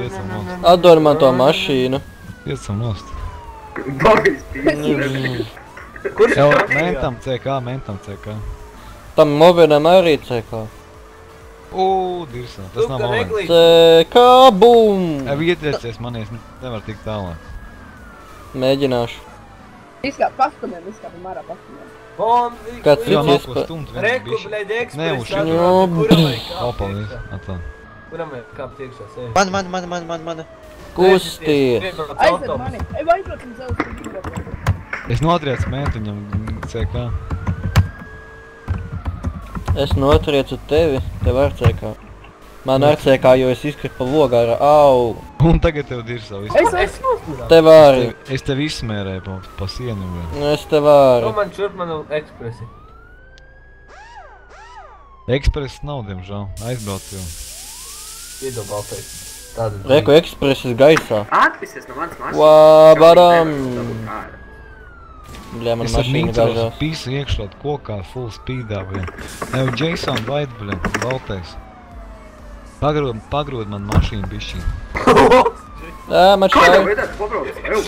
Atdod man to mašīnu. Tiecam nost. Bobijs pīdzi. Kurš Jau, ir mentam CK. Tam mobilam arī CK. Dirsā, tas nav moments. neglīti. CK, BUM! Ev ietriecies manies, nevar tikt tālāk. Mēģināšu. Izkāp pastumiem, izkāpam ārā pastumiem. Kāds Jā, cits nav iespēja. ko stumt, Reku, bišķi. bļaļ, Neuši. ekspresis. Jā, Kuram vajag O, kāpt paldies. iekšā? Atā. Kuram vajag kāpt iekšā, sēž. Man. Kusties! Aizved mani. Ej, vai aizbraucam uz Elsku braucam. Es notriecu mētiņam CK. Es notriecu tevi, tev ar CK. Man ar CK, jo es izkritu pa logu ar au. Un tagad tev dirsā viss. Es esmu. Tev arī. Es tev izsmērēju pa sienu. bļa. Es tev arī. Nu man šurp manu ekspresi. Ekspress nav, diemžēl. Aizbrauc jau. Iedo baltais. Tāda. Reku ekspresis gaisā. Atpisies no manas mašīnas. Vā, badam! Dabūt ārā. Bļā, man Es ar mašīna nitros gažās. pīsu iekšā kokā full speedā, bļa. Ev, Jason White, bļa, baltais. Pagrūd man mašīnu bišķi. Ā, man Kā tev šauj. vajadzētu pabraukt? Ew,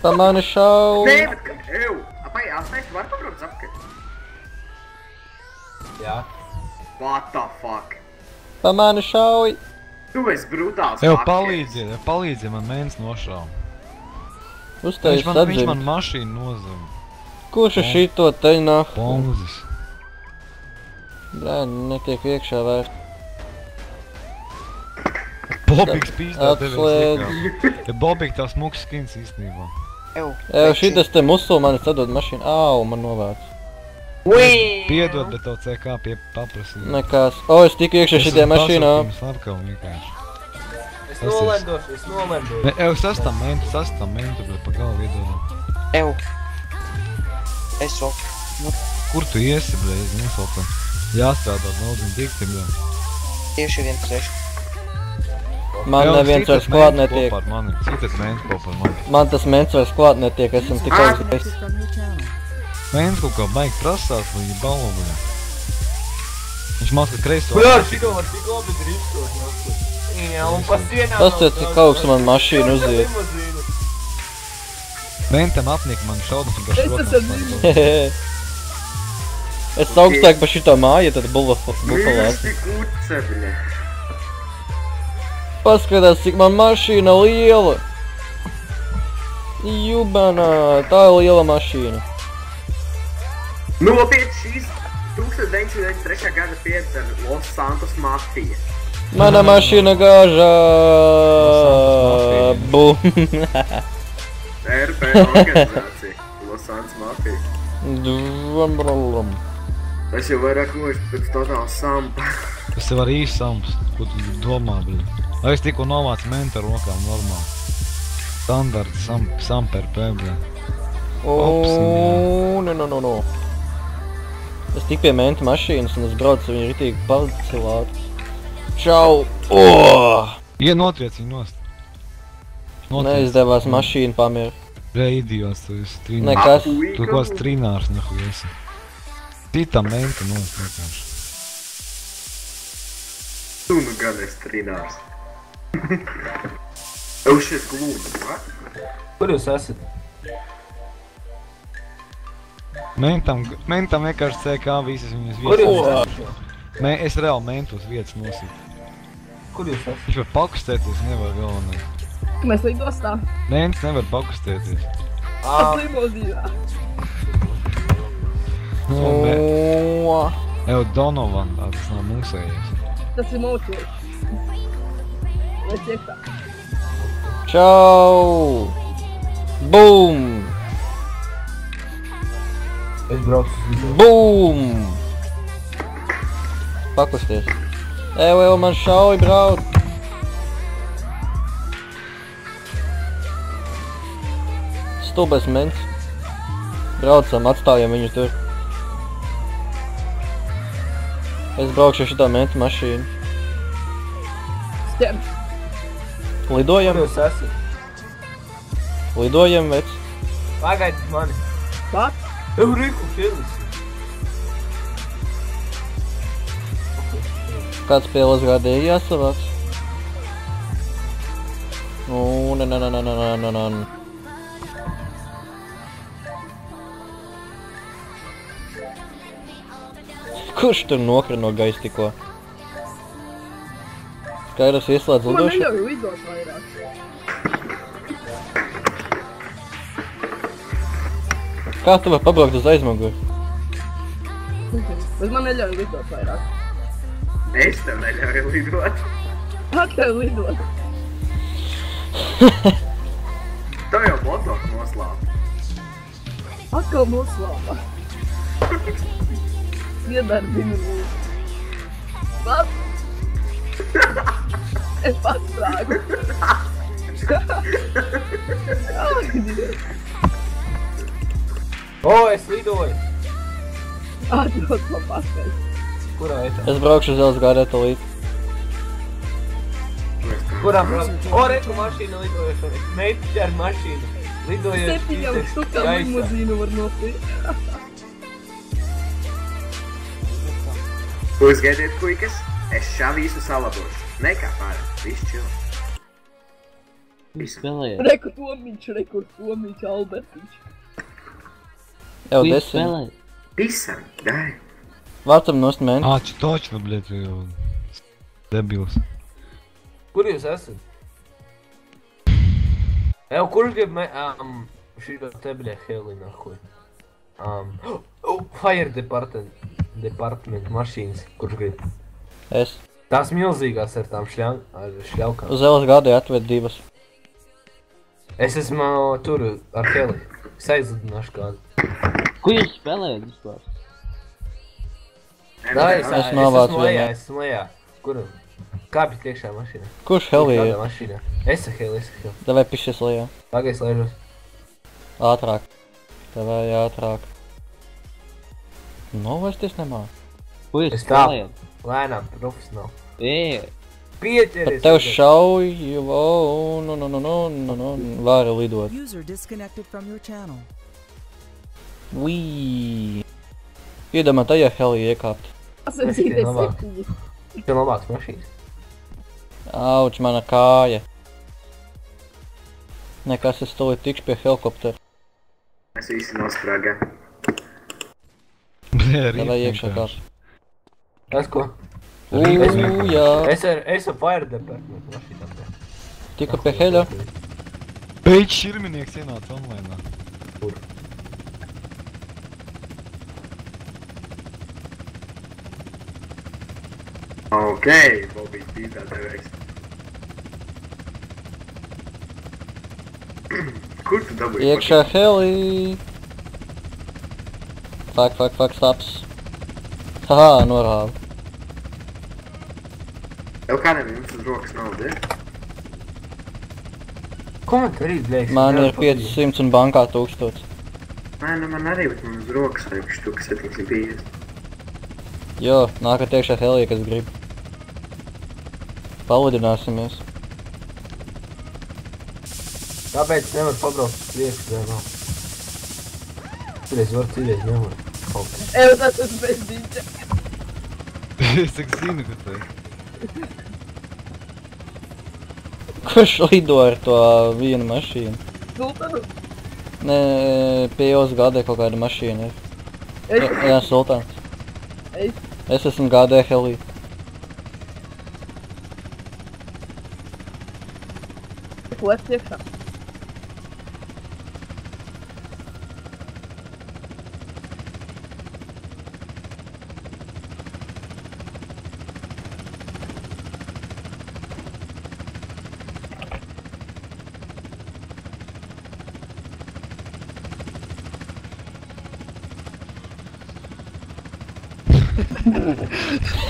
Pa mani šauj. nē, bet ka, ew. Apai, asnais, tu vari pabraukt apkārt? Jā. What the fuck? Pa mani šauj. Tu esi brutāls. Ev, fuckers. palīdzi man mēnes nošāv. Uztais Viņš man atzimt. mašīnu nozava. Kurš ar šito te nāk? Pomzis. Bļā, netiek iekšā vairs. Bobiks pīstā tevi Atslēdz. slikā. Bobik tās muks skins īstenībā. Ew. Šitas te musulmanis atdod mašīnu. Au, man novāc. Piedod, bet tev CK paprasīja. Nekas. O, es tiku iekšā šitie mašīnā. Slavkavu vienkārši. Es nolendošu. Ev, sastamentu, bet pa galvu iedodam. Ew. Es so. Kur tu iesi, bleiz, nosaucam? Jāstrādā daudz un dikti, bleiz. Tieši 1-6. Man neviens vairs klāt netiek. Citas mēnes kopā ar mani. Man tas mens vairs klāt netiek, esam tik augstreiz. Mēnes kaut kā baigi prasās, viņi balvo, bleiz. Viņš māc, ka kreiso. Jā, šito var tik labi driftot. Jā, un pa sienām. Tas ir cik augsts man mašīna uziet. Mentam apniek man šaudus un Es garš esmu rokās. Es augstāk pa šito māju, tad bufalās. Tik uceļa. Paskatās, cik man mašīna liela. Jubanā, tā ir liela mašīna. Nopiet šīs 1993. gada piedara Los Santos Mafija. Mana mašīna gāžā. Bum. RP organizācija. Los Santos Mafija. Dvambralam. Es jau vairāk nošu pēc totāla sampa. Tas tev arī īsts sams, ko tu domā, bļi. Lai es tikko novācu mentu ar rokām normāli. Standarts samper P, bļi. No. Es tik pie menta mašīnas un es braucu viņu ritīgi pacelāt. Čau! Notriec viņu nost. Neizdevās mašīnu pamier. Bļi, idiots, tu esi trinārs. Nekas. Tu kāds trinārs, nehuj esi. Citā menta nost, vienkārši. Tu nu gan esi trinārs. Ev šies glūda, va? Kur jūs esat? Mentam vienkārši CK visas viņas Kur jūs vietas. esat? Es reāli mentos vietas nosītu. Kur jūs esat? Viņš var pakustēties, nevar galvenais. Mēs lidostā. Ments nevar pakustēties. Tas limozīnā. Ev Donovan, tas nav mūsējies. Tas ir mūsējis. Vai ciektā? Čau! Bum! Es braucu uz vidu. Bum! Pakusties. Ev, man šauj brauc. Stulbais mens. Braucam, atstājam viņu tur. Es braukšu šitā mentu mašīnu. Stiem. Lidojam? Kur jūs esat? Lidojam, vec. Pagaidiet mani. Pat? Ev Riku Filis. Kāds pielas gādēji jāsavāc? Na. Kurš tur nokra no gaisa tikko? Skaidrs ieslēdz Man lidošanu? neļauj lidot vairāk. Kā tu vari pabraukt uz aizmuguri? Bet man neļauj lidot vairāk. Es tev neļauju lidot. Atļauj lidot. Tev jau motoru noslāp. Atkal noslāpa. Iedarbina mūsu. Pat? Es pats strāgu. O, es lidoju. Atļaut man paskaļ. Kurā etā? Es braukšu uz LSGD līdz. Kurā braucu? O, Reku mašīna lidojuša. Meitši ar mašīnu. Lidojuši 7 štukām limozīnu var nopirkt. Uzgaidiet, puikas, es šā visu salabošu. Nekā pārāk, viss čil. Reku Tomiņš, Albertiņš. Jau 10. Pisam, dai. Vācam nost meni. Točno, bļet, jau debils. Kur jūs esat? Ev, kurš grib šito te, bļa, heli, nahuj. Fire department mašīnas, kurš grib? Es. Tās milzīgās ar tām šļaukām. Uz LSGD atved 2. Es esmu tur ar heli. Es aizlidināšu kādu. Ko jūs spēlējat vispār? Nā, es novācu esmu lejā, vienu. es esmu lejā. Kur? Kāpj priekšā mašīnā. Kurš heli Kādā ir? mašīnā? Esa heli. Davai pišķies lejā. Pagaid, lēžos. Ātrāk. Davai ātrāk. Novesties nemā. Ko jūs Es tā. spēlējat? Lēnām, profesionāli. Pat Pieķeries! tev šauj, no, vari lidot. User disconnected from your channel. Vīii. Iedomā tajā heli iekāpt. Pasveicīties labāk. 7. Tev labāks mašīnas. Auč, mana kāja. Nekas, es tūlīt tikšu pie helikoptera. Mēs visi nosprāgā. Davai iekšā kāp. Es ko? Jā. Es ar fire department mašīnām te. Tika pie heļa. Beidz širminieks ienāca online. Kur? Okei, Bobijs bija tā devējs. Kur tu dabūji? Iekšā heli. Fuck, stops. Haha, norāva. Tev kādam jums uz rokas nauda ir? Ko man tur izlieks? Man ir 500 un bankā 1000. Nē, nu man arī, bet man uz rokas vajag štuka 750. Jo, nākat iekšā heli, kas grib. Palidināsimies. Kāpēc nevar pabraukt uz priekšu vai nav? Citreiz var, citreiz nevar. Evo, tas ir bez diņķa. Es tak zinu, ka te. Kurš lido ar to vienu mašīnu? Sultanu. Nē, pie jūs gādē kaut kāda mašīna ir. Jā, Sultāns. Es esmu gādē helī. Lec iekšā.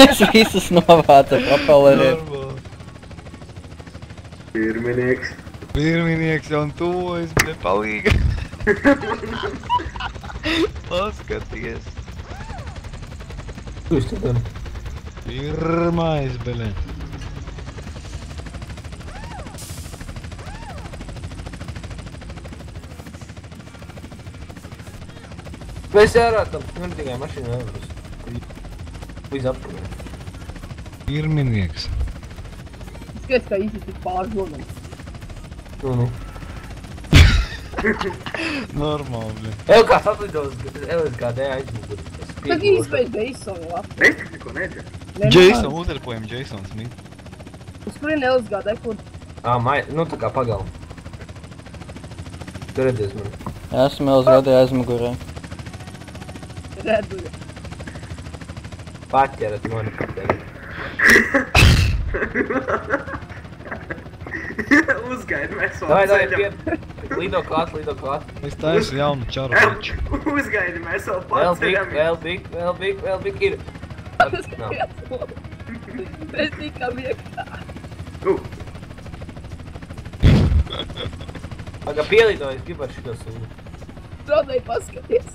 Es visus novācu propelleriem. Pirminieks. Pirminieks jau un tuvojas, bet palīga. Paskaties. Tu esi tad? Pirmais, beļē. Mēs ārā tam smērtīgai mašīnai nevarus. Līdz apkurē. Pirminieks. Skaties, kā īsti tik pāržodam. Nu. Normāli, beļē. Ev kāds atlidos LSGD aizmuguri. Tad īspēc Jasonu labi. Es tik neko nedzeru. Jason, uzarpojam Jason Smith. Uz kurien LSGD, kur? Nu tā kā pagalma. Tu redzies mani. Esmu LSGD aizmugurē. Reduļa. Paķerat mani par tevi. Uzgaidi, mēs vēl Davai, ceļam. Lido klāt. Es taisu jaunu čaru maču. Uzgaidi, mēs vēl Vēl paceļam. big ir. Nav. Mēs tikām iekšā. Pagā pielido, es gribu ar šito sūdu. Rodai paskaties.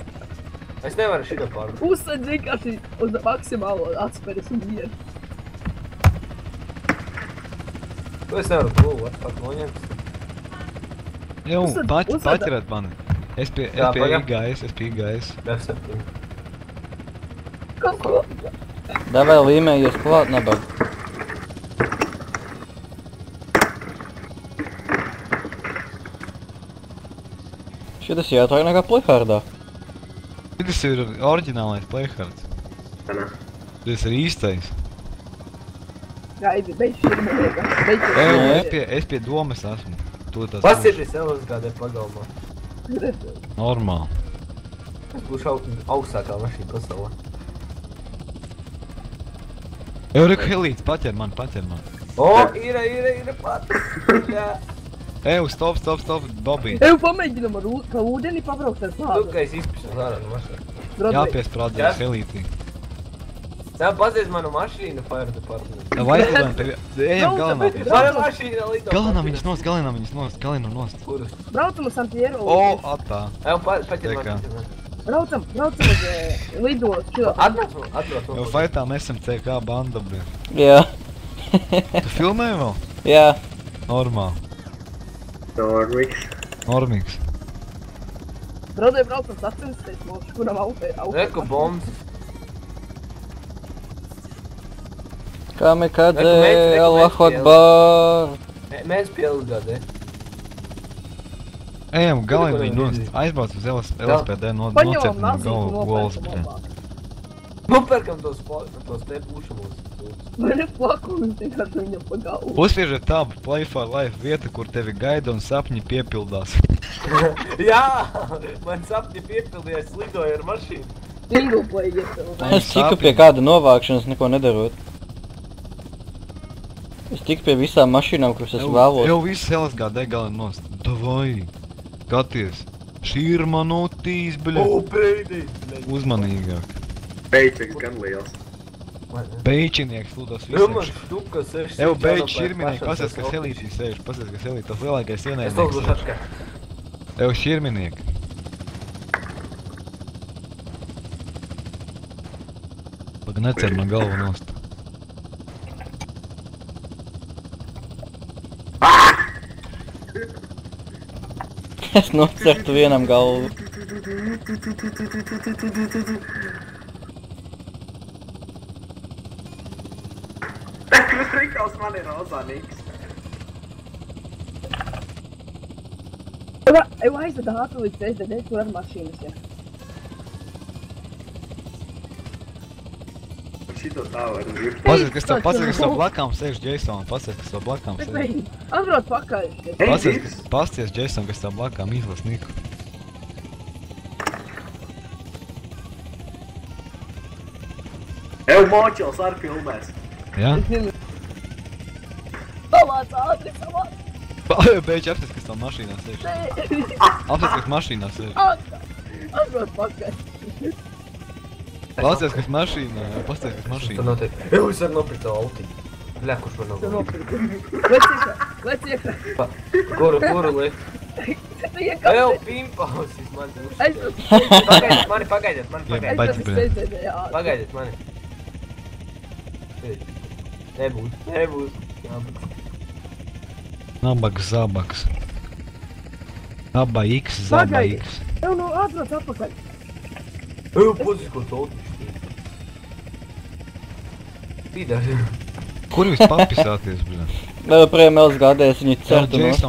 Es nevaru šito pārbūt. Uzsēd vienkārši uz maksimālo atspēres un vienu. To es nevaru plūvu, atpāk noņemt. Jau, Uzsad- paķerēt mani. Es pie Jā, pagaid. IGS. F7. Kaut ko. Davai līmējies klāt, nebag. Šitas jāatrāk nekā playhardā. Tas ir oriģinālais playhards. Tas ir īstais. Gaidi, beidz širmējies. Es pie domas esmu. Pasieties LSGD pagalmā. Normāli. Es būšu augstākā mašīna pasaulē. Reku Helīts, paķer mani. O, ir pat. Jā. Stop, Bobby. Eju pamēģinam ar pa ūdeni pabraukt ar Tu, plānu. ka es izpišos ārā no mašīnas. Rodai. Jāpiesprādās Helītī. Jā, pazies manu mašīnu, fire department. Vai aizlidojam tevi? Ejam galinā. Mana mašīna lido. Galinā viņas nost, galinā viņas nost, galinā nost. Kuras? Braucam uz Santiero. O, attā. Jau paķer Tiekā. mani. Braucam uz lidos. Atbrauc. Jau faitām esam CK banda, bļa. Jā. Tu filmēji vēl? Jā. Normāli. Normīgs. Braucam sacensties mūsu, kuram auto. Reku bombs. Kamikadze, Allahu Akbar. Mēs pielgādē. Ejam galinā viņu nost. Aizbrauc uz LSPD, nocep viņu gols, bļa. Nopērkam tos te pušamos. Man ir plakums, tikai viņam pa galvu. Uzspiežiet tabu Play for Life vieta, kur tevi gaida un sapņi piepildās. Jā, man sapņi piepildījās, lidoja ar mašīnu. Single play ietev. Es tiku pie kāda novākšanas, neko nedarot. Es tiku pie visām mašīnām, kuras es vēlos. Jau viss LSGD galina nost. Davai, skaties. Šī ir manotīs, bļa. O, brīdī. Uzmanīgāk. Peičeks gan liels. Beičinieks lūdos Man visiem. štuka 6. Evo, beič širminieki, pasies, ka Helītī sēž. Pasies, ka Helītī, tas lielākais Es to ienaidnieks būšu sēž. atkārt. Evo, širminieki. Pag necer man galvu nost. Es nocertu vienam galvu. Rikals man ir rozanīgs. Evo aizved ātri līdz SDD, kur ar mašīnas ir. Šito tā var būt. Pasies, kas tev blakām sēž Jason. Pasies, kas tev blakām sēž. Atbrauc pakaļ. Pasties, Jason, kas tev blakām izlas Niku. Evo, močels ar filmēs. Jā? Salāc ātri, salāc. Beidz apsies, kas tev mašīnā sēž. Apsies, kas mašīnā sēž. Atbrauc pakaļ. Pasties, kas mašīnā. Pasties, kas mašīnā. Evo, es varu nopirkt to autiņu. Bļa, kurš man nav? Lec iekšā. Kuru liek? Evo, pimpausis man tur. Pagaidiet mani. Pagaidiet mani. Nebūs. Nabaks, zabaks. Aba X, zaba X. Evo, nu atbrauc atpakaļ. Evo, pozis, ko to autiņu. Pīdāši. Kur jūs papisāties, bļa? Vēl joprojām LSGD, es viņu certu nost.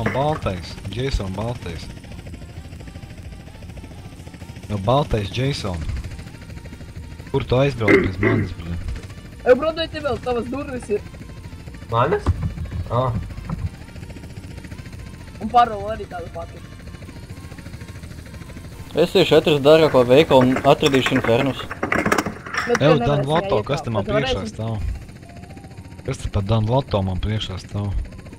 Jason Baltais. Jau Baltais Jason. Kur tu aizbrauc bez manis, bļa? Evo, brodoj te vēl, tavas durvis ir. Manas? Ā. Un parola arī tāda pati. Es iešu atrast dārgāko veikalu un atradīšu Infernus. Evo, Dan Lotto, kas te man priekšā stāv? Kas te pa Dan Lotto man priekšā stāv?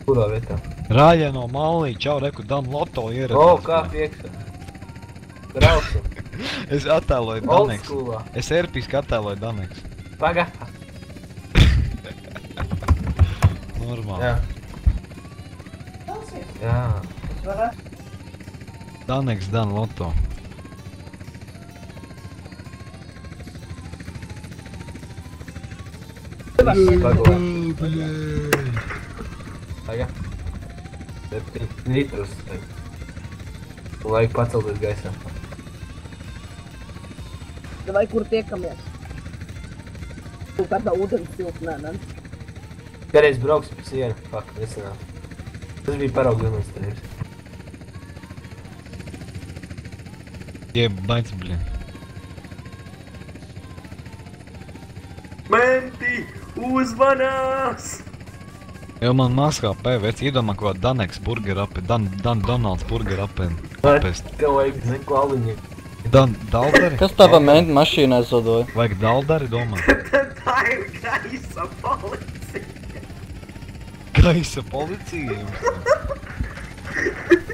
Kurā vietā? Rājē no Mallī, čau, reku, Dan Lotto ieradās. O, kā priekšā? Braucam. Es attēloju Old Daneks. schoolā. Es erpiski attēloju Daneks. Pagā. Normāli. Jā. Daneks, Dan Lotto. Pagā. 7 litrus. Laik pacelties gaisā. Vai kur tiekamies? Tu kādā ūdens tilpnē, ne? Kādreiz brauksim pa sienu. Fuck, nesanāk. Tas bija paraugs demonstrējums. Jebaids, bļa. Menti, uzmanās! Jau man maskā pēvēc iedomā ko Daneks burger apē, Donalds burger apē. Tev vajag neko aliņu. Daldari? Kas tā pa mentu mašīnā aizvadoja? Vajag daldari, domā? Tā ir gaisa policija. Gaisa policija jums?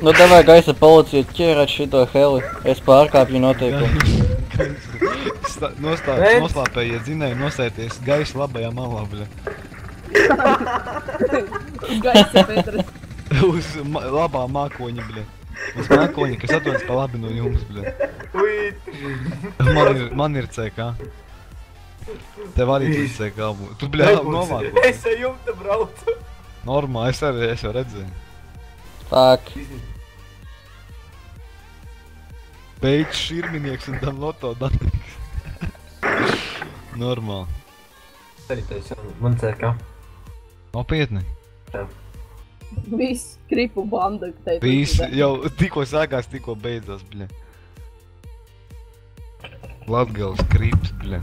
Nu, davai gaisa policija ķērāt šito heli. Es pārkāpju noteikumu. noslāpējiet zinēju nosēties gaisa labajā malā, bļa. Gaisa Petras. Uz labā mākoņa, bļa. Uz mākoņa, kas atrodas pa labi no jums, bļa. Man ir CK. Tev arī tur CK būtu. Tu, bļa, novākot. Es ar jumta braucu. Normā, es jau redzēju. Fuck. Beidz širminieks un Dan Loto Daneks. Normāli. Arī taisa, man CK. Nopietni. Viss kripu banda, teicu. Viss jau tikko sākās, tikko beidzās, bļa. Latgales krips, bļa.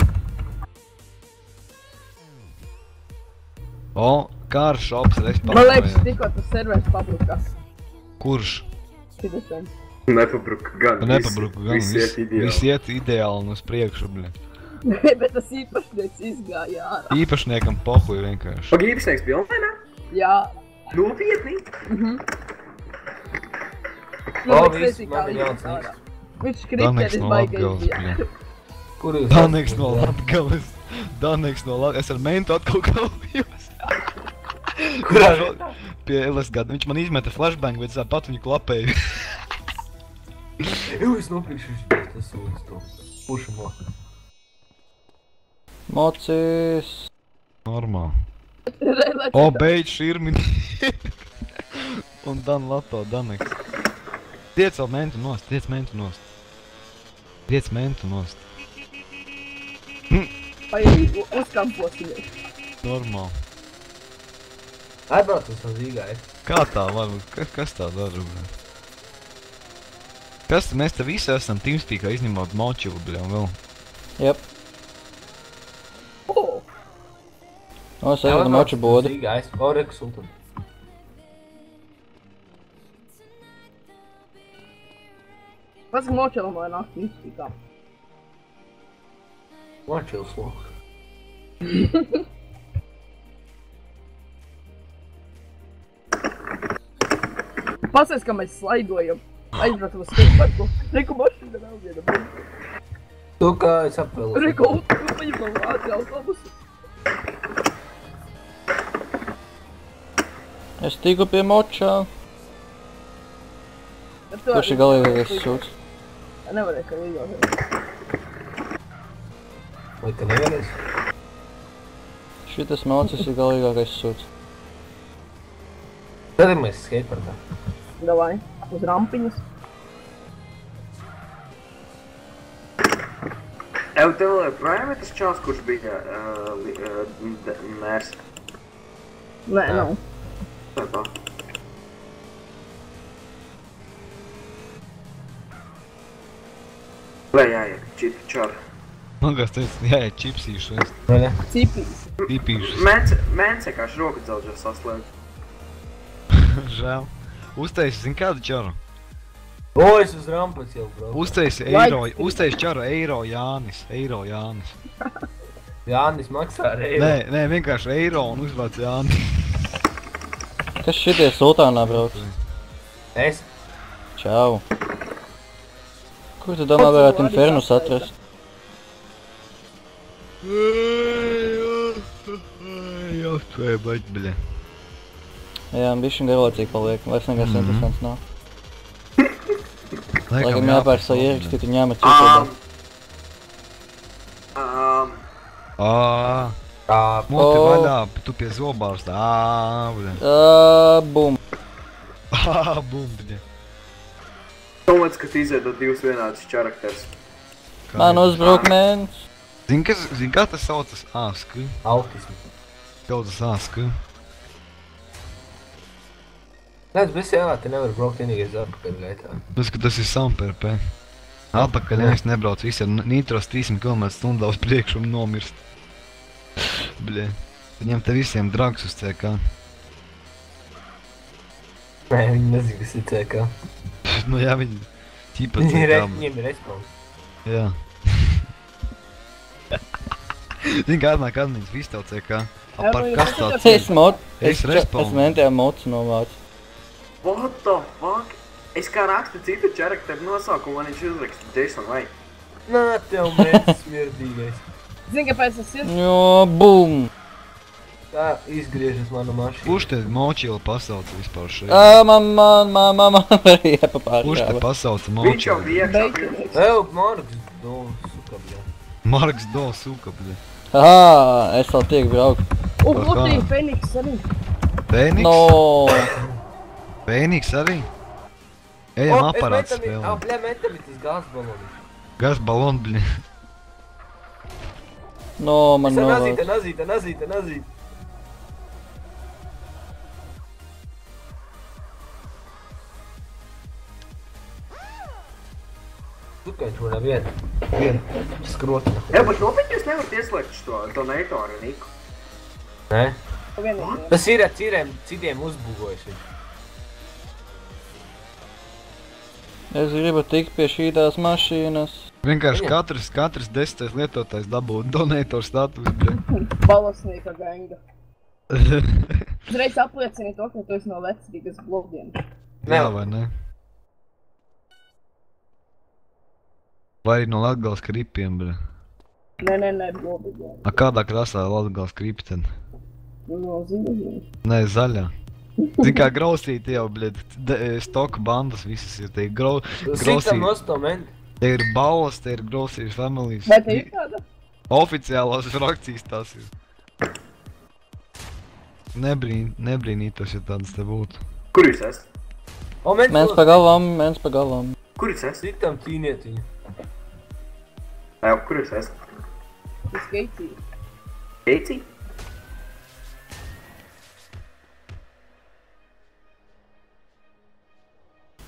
O, kārs šops respawnojās. Man liekas, tikko tas servers pabrukās. Kurš? Šitas vien. Nepabruka gan. Nepabruka gan, Viss iet ideāli. Viss iet ideāli un uz priekšu, bļa. Bet tas īpašnieks izgāja ārā. Īpašniekam pohuj vienkārši. Pag īpašnieks bija online? Jā. Nopietni? Viss, man ir jauns niks. Viņš Daneks kriteris no baigais Latgales, bija. bļa. Kur jūs? Daneks no Latgales. Daneks no Latgales. Es ar mentu atkal kaujos. Kurā vietā? Pie LSG. Viņš man izmeta flashbang, bet es pat viņu klapēju. Es nopirkšu tas sūdz to. Pušamo. Mocis. Normāli. O, beidz širmini. Un Dan Lato, Daneks. Tiec vēl mentu nost, tiec mentu nost. Tiec mentu nost. Vai uzkampos viņu. Normāli. Aizbrauc uz Zīgai. Kā tā var būt? Kas tā dara, bļa? Kas te mēs te visi esam Teamspeakā izņemot Močilu, bļa, un vēl? Jep. O, es eju no Moču bodu. Zīgai, Oreku Sultan. Pats Močelam vai nāk Teamspeakā. Močils lūk. Pasies, kā mēs slaidojam. Aizbraucam uz skateparku. Reku mašīna vēl viena. Tu kā es apvēlu. Reku, paņemam vāci autobusu. Es tiku pie Močā. Kurš ir galīgais sūds? Nevarēs, ka līgās. Vai ka nevarēs? Šitas Mocis ir galīgākais sūds. Skatāmies skateparkā. Davai, uz rampiņas. Tev vēl joprojām ir tas čals, kurš bija mērs? Nē, nav. Tāpā. Vai jāiet, čipi čar. Man kāds teica, jāiet čipsīšu es. Vai ne? Cipīs. Tipīšus. Mēns vienkārši roku dzelžā saslēdz. Žēl. Uztaisi, zin kādu čaru? O, es uz rampas jau braucu. Uztaisi čaru Eiro Jānis. Eiro Jānis. Jānis maksā ar eiro. Nē, vienkārši Eiro un uzvāc Jānis. Kas šitie sultānā brauc? Es? Čau. Kur tu domā varētu Infernus atrast? Jau tu ej baļ, bļa. Jā, bišķiņ garlaicīgi paliek, vairs nekas interesants nav. Laikam jāpēr savu ierakstīt un jāmet YouTube. Muti vaļā, tu pie zobārsta. Bļa. Bum. Bum, bļa. Tomēr, ka tu izveidot divus vienādus čarakters. Man uzbruk mens. Zin kā tas saucas? Ski. Autismu. Saucas ski. Nē, tas viss jāvā, te nevar braukt vienīgais atpakaļ gaitā. Tas ir samperpē. Atpakaļ, ja es nebraucu visi ar nitros 300 km/h uz priekšu un nomirst. Bļa. Viņam te visiem drags uz CK. Nē, viņi nezinu, kas ir CK. Nu jā, viņi ķipa CK. Viņiem ir respons. Jā. Zini, kā atnāk admins visu tev CK. Par kas tāds ir? Es respawn. Es mentējā mocu novācu. What the fuck? Es kā rakstu citu čarakteru nosaukumu, man viņš uzraksta Jason White. Nā, tev mērķis smirdīgais. Zini, kāpēc tas ir? Jo, bum! Tā izgriežas mana mašīna. Kurš te močila pasauca vispār šeit? Man iepapāršāva. Kurš te pasauca Viņš jau močila? bija iekšā. Ew, Marks, no, suka, bļa. Marks do suka, bļa. Aha, es vēl tiek braukt. Lutī, Feniks arī. Fēniks? No. Fēniks arī? Ejam aparāts Ā, spēlē. bļa, metam ir tas gāzes balonis. Gas balon, bļa. No, man Tas novāc. nazīte. Sukaņš man vien skrotna. Jā, bet nopietni jūs nevarat ieslēgt šo donatoru, Niku. Nē? Vienīgi. Tas ir ar citiem uzbugojas viņš. Es gribu tikt pie šītās mašīnas. Vienkārši katrs 10. lietotājs dabūtu donatoru status, bļa. Balosnieka ganga. Uzreiz apliecini to, ka tu esi no vecrīgas blogiem. Jā, vai ne? Vai arī no Latgales kripiem, bļa. Nē, blogiem. A kādā krasā Latgales kripi tad? No zinu. Nē, zaļā. Zin kā grausīti jau, bļa, stoka bandas visas ir, te ir Sitam grausīti. nosto, men. Te ir balvas, te ir grausīti familijas. Vai te ir kāda? Oficiālās frakcijas tās ir. Nebrīnītos, ja tādas te būtu. Kur jūs esat? O, men, Mēns pa galvam. Kur jūs esat? Sitam cīnietiņu. Jā, kur jūs esat? Es skeitīju. Keicī?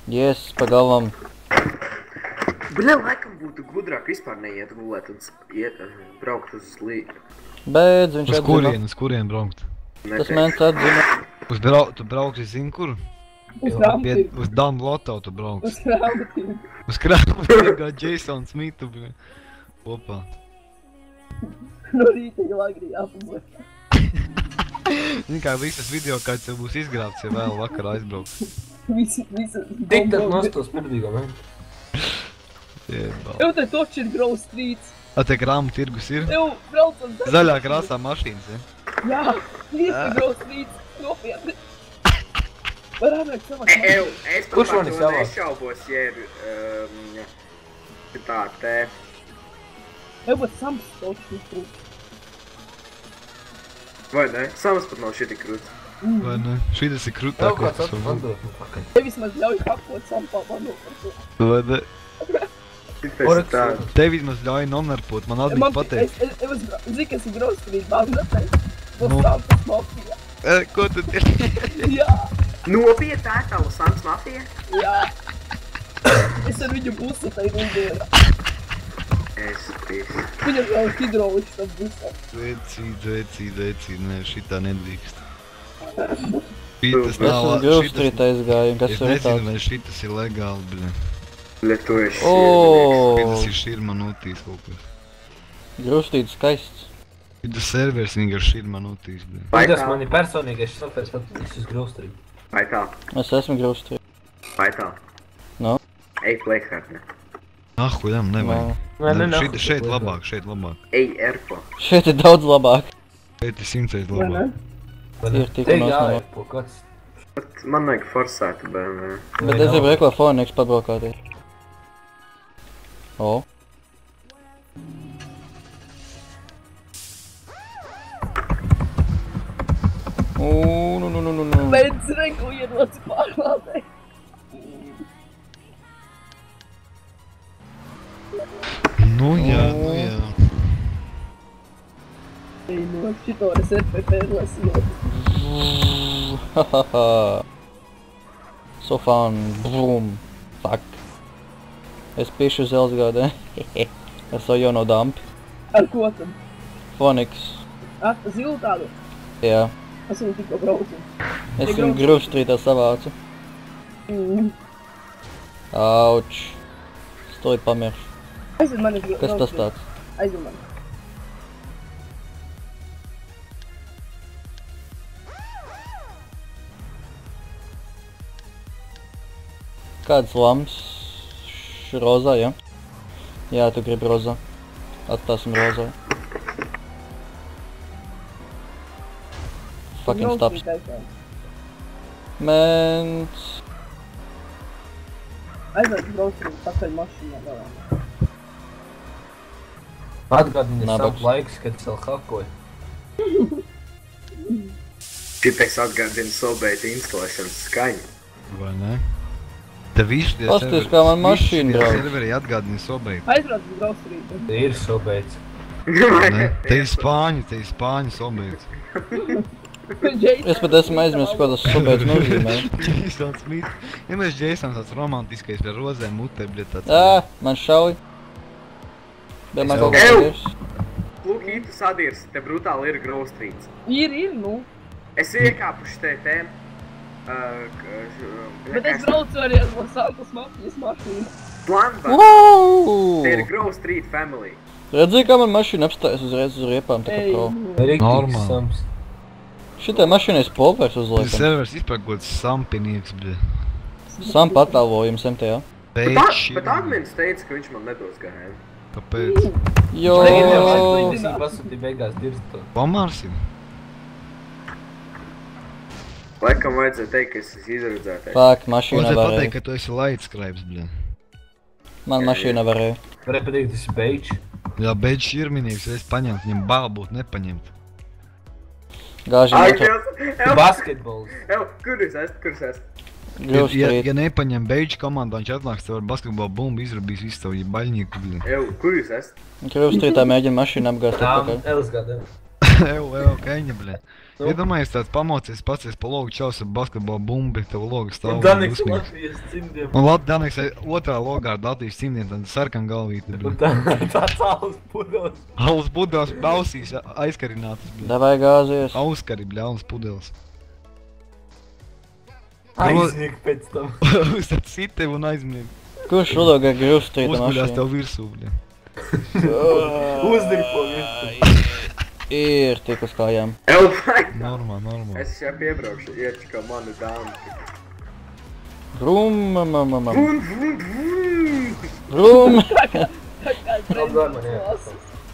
Yes, pa galvam. Bļa, laikam būtu gudrāk vispār neiet gulēt un braukt uz līgu. Beidz, viņš Uz atzina. kurien braukt? Tas mēns atzina. Tu brauksi, zini kur? Uz rāmtīm. Uz Dan Loto tu brauks. Uz rāmtīm. Uz krāpiem kā Jason Smithu, bļa. Opā. No rīta jau agri jāpamot. Zini kā visas video kāds jau būs izgrābts, ja vēl vakarā aizbrauks. Visi. Tik tad nosto smirdīgo, men. Jebā. Jau te toči ir Grove Streets. A te krāmu tirgus ir? Jau braucam. Zaļā krāsā mašīnas, ja? Jā, viesi Grove Streets. Nopietni. Varētu savāk Ew, es Kurš par man ir to savāds? nešaubos, ja ir tā te. Jau pat sams toči trūk. Vai ne? Samas pat nav šitik krūts. Vai ne? Šitas ir Tev krūtākais, kāds kas var būt. atdot, nu, pakaļ. Te vismaz ļauj hakot sampā manu par to. Vai ne? Šitais ir tā. Tev vismaz ļauj nonarpot, man atbīd pateikt. Zini, kas ir Grove Street bandatei? Nu. Būs sampas mafija. Ko tu ir? Jā, Nopietni tā ir tavu Sans Mafija? jā. Es ar viņu busu tai rūdienu. Es tieši. Viņam jau ir hidrovičs tam busam. Vecīt, nē, šitā nedrīkst. Es Šitas Es nav, uz Grove Street aizgāju, kas es ir nezinu, tāds. vai šitas ir legāli, bļa. Bļa, tu esi O, Šitas ir širma notīs kaut kas. Grove Street skaists. Šitas servers vienkārši širma notīs, bļa. Vai Tas tā? man ir personīgais šofērs, pat visus Grove Vai tā? Es esmu Grove Street. Vai tā? No. Ej, Playhard. Nahujam, nevajag. Nē, Šeit labāk. Ej, Erpo. Šeit ir daudz labāk. Šeit ir 100 Vai ne? labāk. Ir tik Te un jāiet, osmā. po kāds. Bet man vajag forsētu BMW. Bet es gribu rekla Phoenix pabraukāties. O. Nu. Mēdz regu iedots pārlādē. Nu jā. Ej, no šito es RPP lasīju. So fun. Boom. Fuck. Es piešu Zelsgādē. Es savu jauno dampi. Ar ko tad? Phoenix. Zilu tādu? Jā. Es viņu tikko braucu. Es viņu Grove Streetā savācu. Auč. Stoj pamiršu. Aizved mani Grove Kas tas tāds? Aizved mani. Kāds lams? Rozā, ja? Jā, tu gribi rozā. Atstāsim rozā. Fucking stops. Mens. Aizvēc braucīt pakaļ mašīnā vēl. Atgādini Nabags. savu laikus, kad es vēl hakoju. Šitais atgādina Sobeita instalēšanas skaņu. Vai ne? Te visu tie Pasties, kā man mašīna brauc. serveri atgādina Sobeitu. Aizbrauc braucīt. Te ir sobeits. Te ir Spāņu Sobeits. Es pat esmu aizmirsis, ko tas Sobeits nozīmē. Jasons Smith. Ja mēs Jasons tāds romantiskais ar rozēm mutē, bļet tāds. Man šauj. Bet man Es kaut kā jau- tieši. Lūk, ītu sadirs, te brutāli ir Grove Streets. Ir, nu. Es iekāpu šitē te... Bet es braucu arī ar Santas mafijas mašīnu. Planba. Te ir Grove Street Family. Redzēji, kā man mašīna apstājas uzreiz uz riepām, tā kā pro. Riktīgs Normāli. sams. Šitai mašīnai spolvers Tas uzliekam. servers vispār gods sampinieks, bļet. Sam patāvojums MTA. Bet admins teica, ka viņš man nedos gājēm. Kāpēc? Jo. Tagad pasūtīja beigās dirzdot. Pamārsim? Laikam vajadzēja teikt, ka es esmu izredzētais. Fāk, mašīna Vajadzēja pateikt, varēja. ka tu esi laitskraips, bļet. Man mašīna varēja. Varēja pateikt, tas ir beidž. Jā, beidz širminīgs, reiz paņemt, viņam bail būt nepaņemt. Gāži Ai, motor. Dievs! Basketbols. Kur jūs esat? Kur jūs esat? Grove Street. Ja nepaņem beidž komandā, viņš atnāks tev ar basketbola bumbu, izrabīs visu tavu baļņīku, bļet. Kur jūs esat? Grove Streetā mēģina mašīnu apgāzt atpakaļ. LSGD. Evo, kaņa, bļet. Iedomājies tāds pamocies, pacies pa logu čaus ar basketbola bumbu, tev logu stāv. Un Daniks Latvijas cimdiem. Un Daniks otrā logā ar Latvijas cimdiem, tad sarkan galvīti, Un bļet. tāds alus pudeles. Alus pudeles ausīs aizkarinātas, bļet. Davai gāzies. Auskari, bļet, alus pudeles. Aizniek pēc tam. Uz tad sit tev un aizmieg. Kurš rudoga Grove Streetā Uzguļās mašīna? tev virsū, bļet. Uzdirpo virsū. Ir tik uz kājām. Normāli. Es jau piebraukšu, iečikā manu dāmu. Brum. Apgār man iet.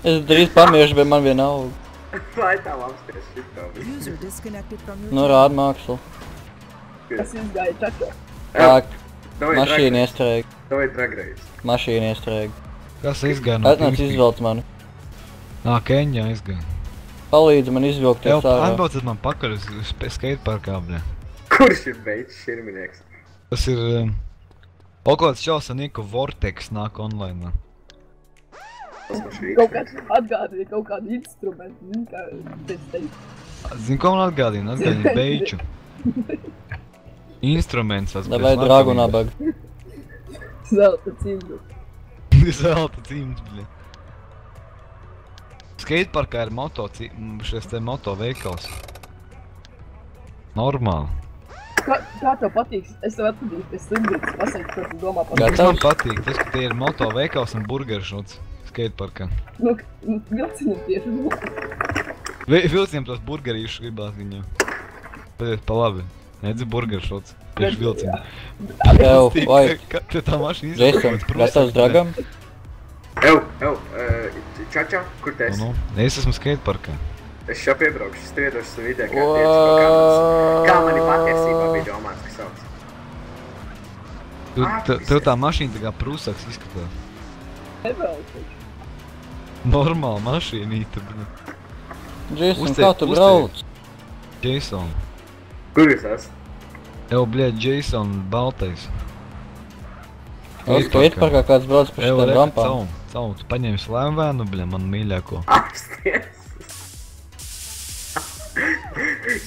Es drīz pamiešu, bet man vienalga. Lai tā apsties šitā. User disconnected from your Nu channel. rāda mākslu. Es izgāju čačo. Fāk, mašīna iestrēg. Davai dragreiz. Mašīna iestrēg. Kas izgāja no Atnāc izvelc mani. Keņā izgāja. Palīdzi man izvilkties Tev ārā. atbraucat man pakaļ uz skateparkā, bļet. Kurš ir beidz širminieks? Tas ir... Oklāds čals un Niku Vortex nāk online. Tas man šī Kaut kāds atgādīja kaut kādu instrumentu. Zini, kā pēc teikt. Zini, ko man atgādina? Atgādina beiču. Instruments tas. Davai dragu nabag. Zelta cimdu. Zelta cimds, bļet. Skateparkā ir šis te moto veikals. Normāli. Kā tev patīk? Es tev atpadīju pēc slimbrītas pasaka, ko tu domā par Kas man patīk, tas, ka tie ir moto veikals un burgeršots skateparkā. Nu, vilciņam tieši nu. Vilciņam tos burgerīšus gribās viņam. Paiet pa labi. Nedzi burgeršots. Tieši vilciņam. Tev, vai, Te tā mašīna Jason, gatavs dragam? Čačā, kur te esi? Es esmu skateparkā. Es šā piebraukšu, es striedošu savu video, kā tiec, kā mani patiesībā bija domāts, ka sauc. Tev tā mašīna tā kā prūsaks izskatās. Nebraucu. Normāla mašīnīta, bļet. Jason, kā tu brauc? Jason. Kur jūs esat? Evo, bļet, Jason baltais. Skateparkā kāds brauc pa šitām rampām. Caum, tu paņēmi slēmvēnu, bļet, man mīļāko. Apsties!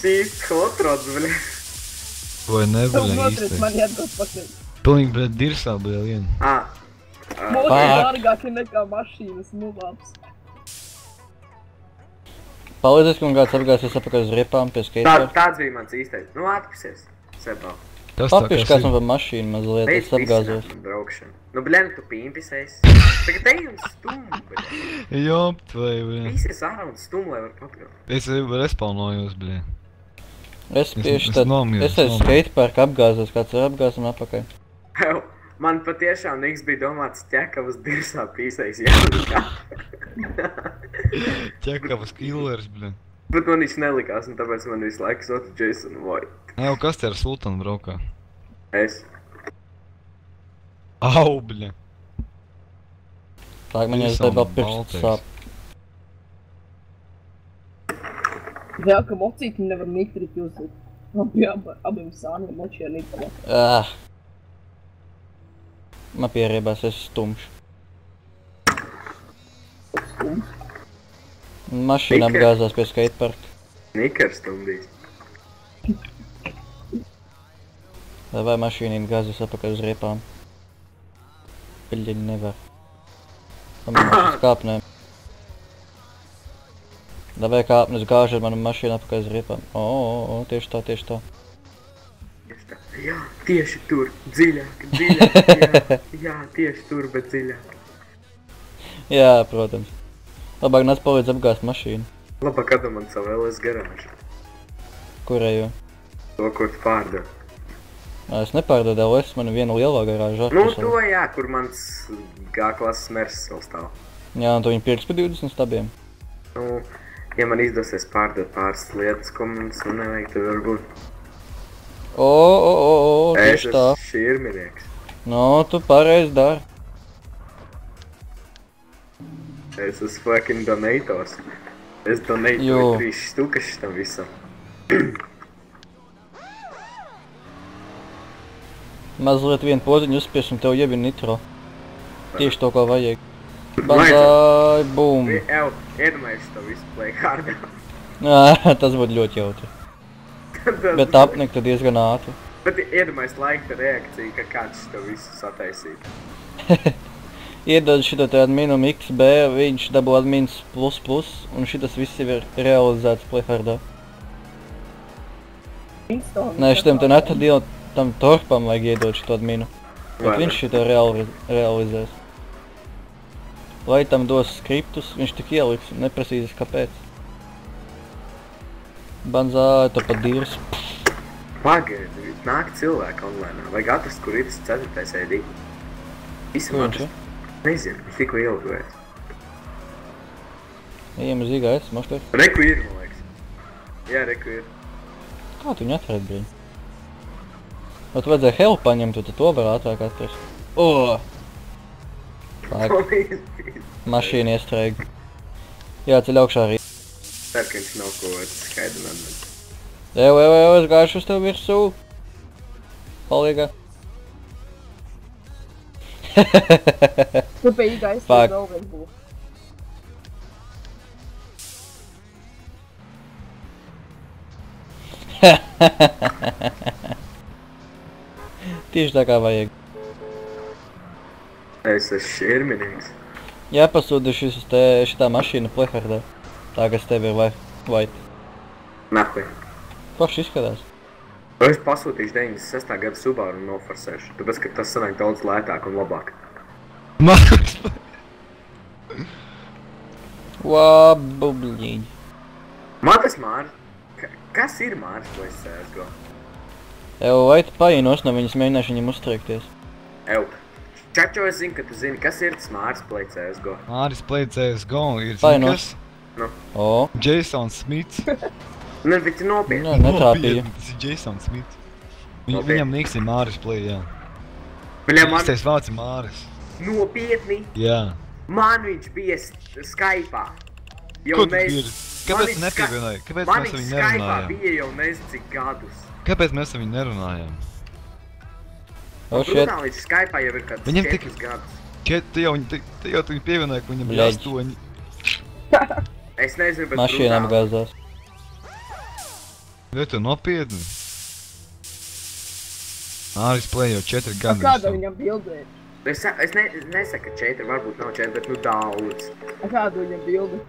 Šīs hotrods, bļet. Vai ne, Tev bļet, notriec īstais. mani atbrauc pakaļ. Pilnīgi, bļet, dirsā, bļet, vien. Motori dārgāki nekā mašīnas, nu labs. Palīdzies, ka man kāds apgāsies apakaļ uz riepām pie skateparka. Tāds bija mans īstais. Nu, atpasies. Sebā. Papiš kāds man par mašīnu mazliet, es apgāzos. Braukšanu. Nu, bļen, tu pīmpisēs. Tagad ej un stum, bļen. Jopt, vai, bļet. Visi sārā un stum, lai var pabraukt. Es respawnojos, bļet. Es tieši tad, nomīru, es aiz skateparka apgāzos, kāds ir apgāzam apakaļ. Man patiešām Niks bija domāts ķekavas dirsā pīsējis jālikā. Ķekavas killers, bļa. Bet man viņš nelikās, un tāpēc man visu laiku sotu Jasonu Void. Jau kas te ar sultanu braukā? Es. Au, bļa. Tā, man jāsaka, vēl pirksts sāp. Jā, ka mocīti nevar nitri pilsēt. Abiem sāniem močī ar nitri. Man pieriebās, es stumšu. Mašīna apgāzās pie skateparka. Nikars stundīs. Vai mašīnīm gāzes apakaļ uz riepām? Piļģiņi nevar. Pamēnās uz kāpnēm. Davai kāpnes gāž ar manu mašīnu apakaļ uz riepām. O, tieši tā, tieši tā. Jā, tieši tur, dziļāk, dziļāk, jā, tieši tur, bet dziļāk. Jā, protams. Labāk nāc palīdz apgāzt mašīnu. Labāk atdomāt savu LS garāžu. Kurējo? To, kur tu pārdod. Es nepārdodu LS, man ir viena lielā garāža. Nu, to jā, kur mans G-klases Merces vēl stāv. Jā, un tu viņu pirks pa 20 stabiem. Nu, ja man izdosies pārdot pāris lietas, ko mums nevajag, tad varbūt. Tieši tā. Es esmu širminieks. No, tu pareizi dari. Es esmu fucking donators. Es donatoju 3 štukas šitam visam. Mazliet vienu podziņu uzspies un tev jau ir nitro. Tieši to, ko vajag. Banzai, bum! Iedomājies to visu playhardā. Tas būtu ļoti jautri. Bet apniktu diezgan ātri. Bet iedomājies laika reakciju, ka kāds to visu sataisītu. Iedod šito te adminum XB, viņš dabū admins ++, un šitas viss ir realizēts playhardā. Nē, šitam te netadīl, tam torpam vajag iedot šito adminu. Bet viņš šito realizēs. Lai tam dos skriptus, viņš tik ieliks, neprasīzes kāpēc. Banzā, to pat dīrs. Pagaidi, nāk cilvēki online, vajag atrast, kur ir tas 4. ēdī. Visam atrast. Nezinu, viņš tikko ielidojas. Ejam uz IGS, mošter. Reku ir, man liekas. Jā, reku ir. Kā tu viņu atrast, brīņ? Vai tu vajadzēja help paņemt, tad to var ātrāk atrast. Fāk. Mašīna iestrēga. Jāceļ augšā arī. Ceru, ka viņš nav ko skaidru atmet. Es gājuši uz tev virsū. Palīgā. Tur pie IGS vēl viens būs. Tieši tā kā vajag. Es esmu širminieks. Jāpasūda šitā mašīna playhardā. Tā, kas tev ir white. Nahuj. Forši izskatās. Es pasūtīšu 96. gada Subaru un noforsēšu, tāpēc, ka tas sanāk daudz lētāk un labāk. Māris! Bubļīņi. Man tas Māris? Kas ir Māris Plays CSGO? Vai tu paīnos no viņas mēģināšu viņam uztriekties? Čačo, es zinu, ka tu zini, kas ir tas Māris Plays CSGO. Māris Plays CSGO ir paīnos. Jason Smits. Ne, bet ir nopietni. Netrāpīja. Tas ir Jason Smits. Viņam niks ir Māris Play, jā. Īstais vārds ir Māris. Nopietni? Jā. Man viņš bija Skype'ā. Ko tu biri? Kāpēc tu nepievienoji? Kāpēc mēs ar viņu nerunājām? Man viņš Skype'ā bija jau nezinu cik gadus. Kāpēc mēs ar viņu nerunājām? Brutāli viņš Skype'ā jau ir kāds 4 gadus. Tu jau viņu pievienoji, ka viņam ir 8. Es nezinu, bet mašīnām gāzās. Vai tu nopietni? Māris Play jau 4 gadi. Kāda viņam bilde ir? Es nesaku 4, varbūt nav 4, bet nu daudz. Kāda viņam bilde?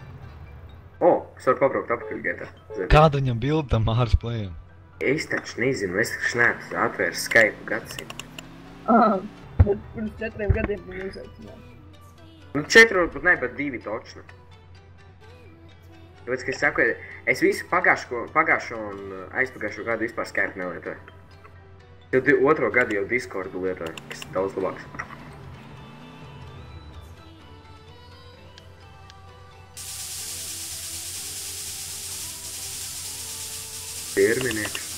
Es varu pabraukt apakaļ GTA. Kāda viņam bilde tam Māris Playam? Es taču nezinu, es taču neesmu atvērs Skype gadsimtu. Bet pirms 4 gadiem viņu uzaicināt. Nu 4 varbūt ne, bet 2 točni. Tāpēc, ka es saku, es visu pagājušo un aizpagājušo gadu vispār Skype nelietoju. Jau otro gadu jau Discordu lietoju, kas ir daudz labāks. Pirminieks.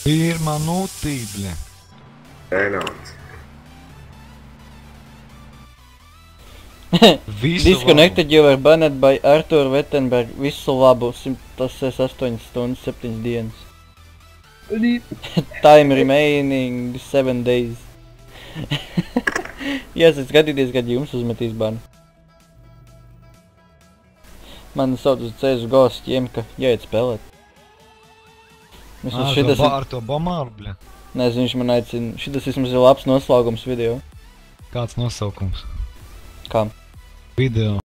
Pirmā nūtīble. Renāts. Disconnected, you were banned by Artur Wettenberg. Visu labu, 108 stundas, 7 dienas. Time remaining 7 days. Jāsaka, skatīties, kad jums uzmetīs banu. Mani sauc uz CSGO Ķemka, jāiet spēlēt. Ar to bomāru, bļa? Nezinu, viņš man aicina. Šitas vismaz ir labs noslēgums video. Kāds nosaukums? Kā? Video.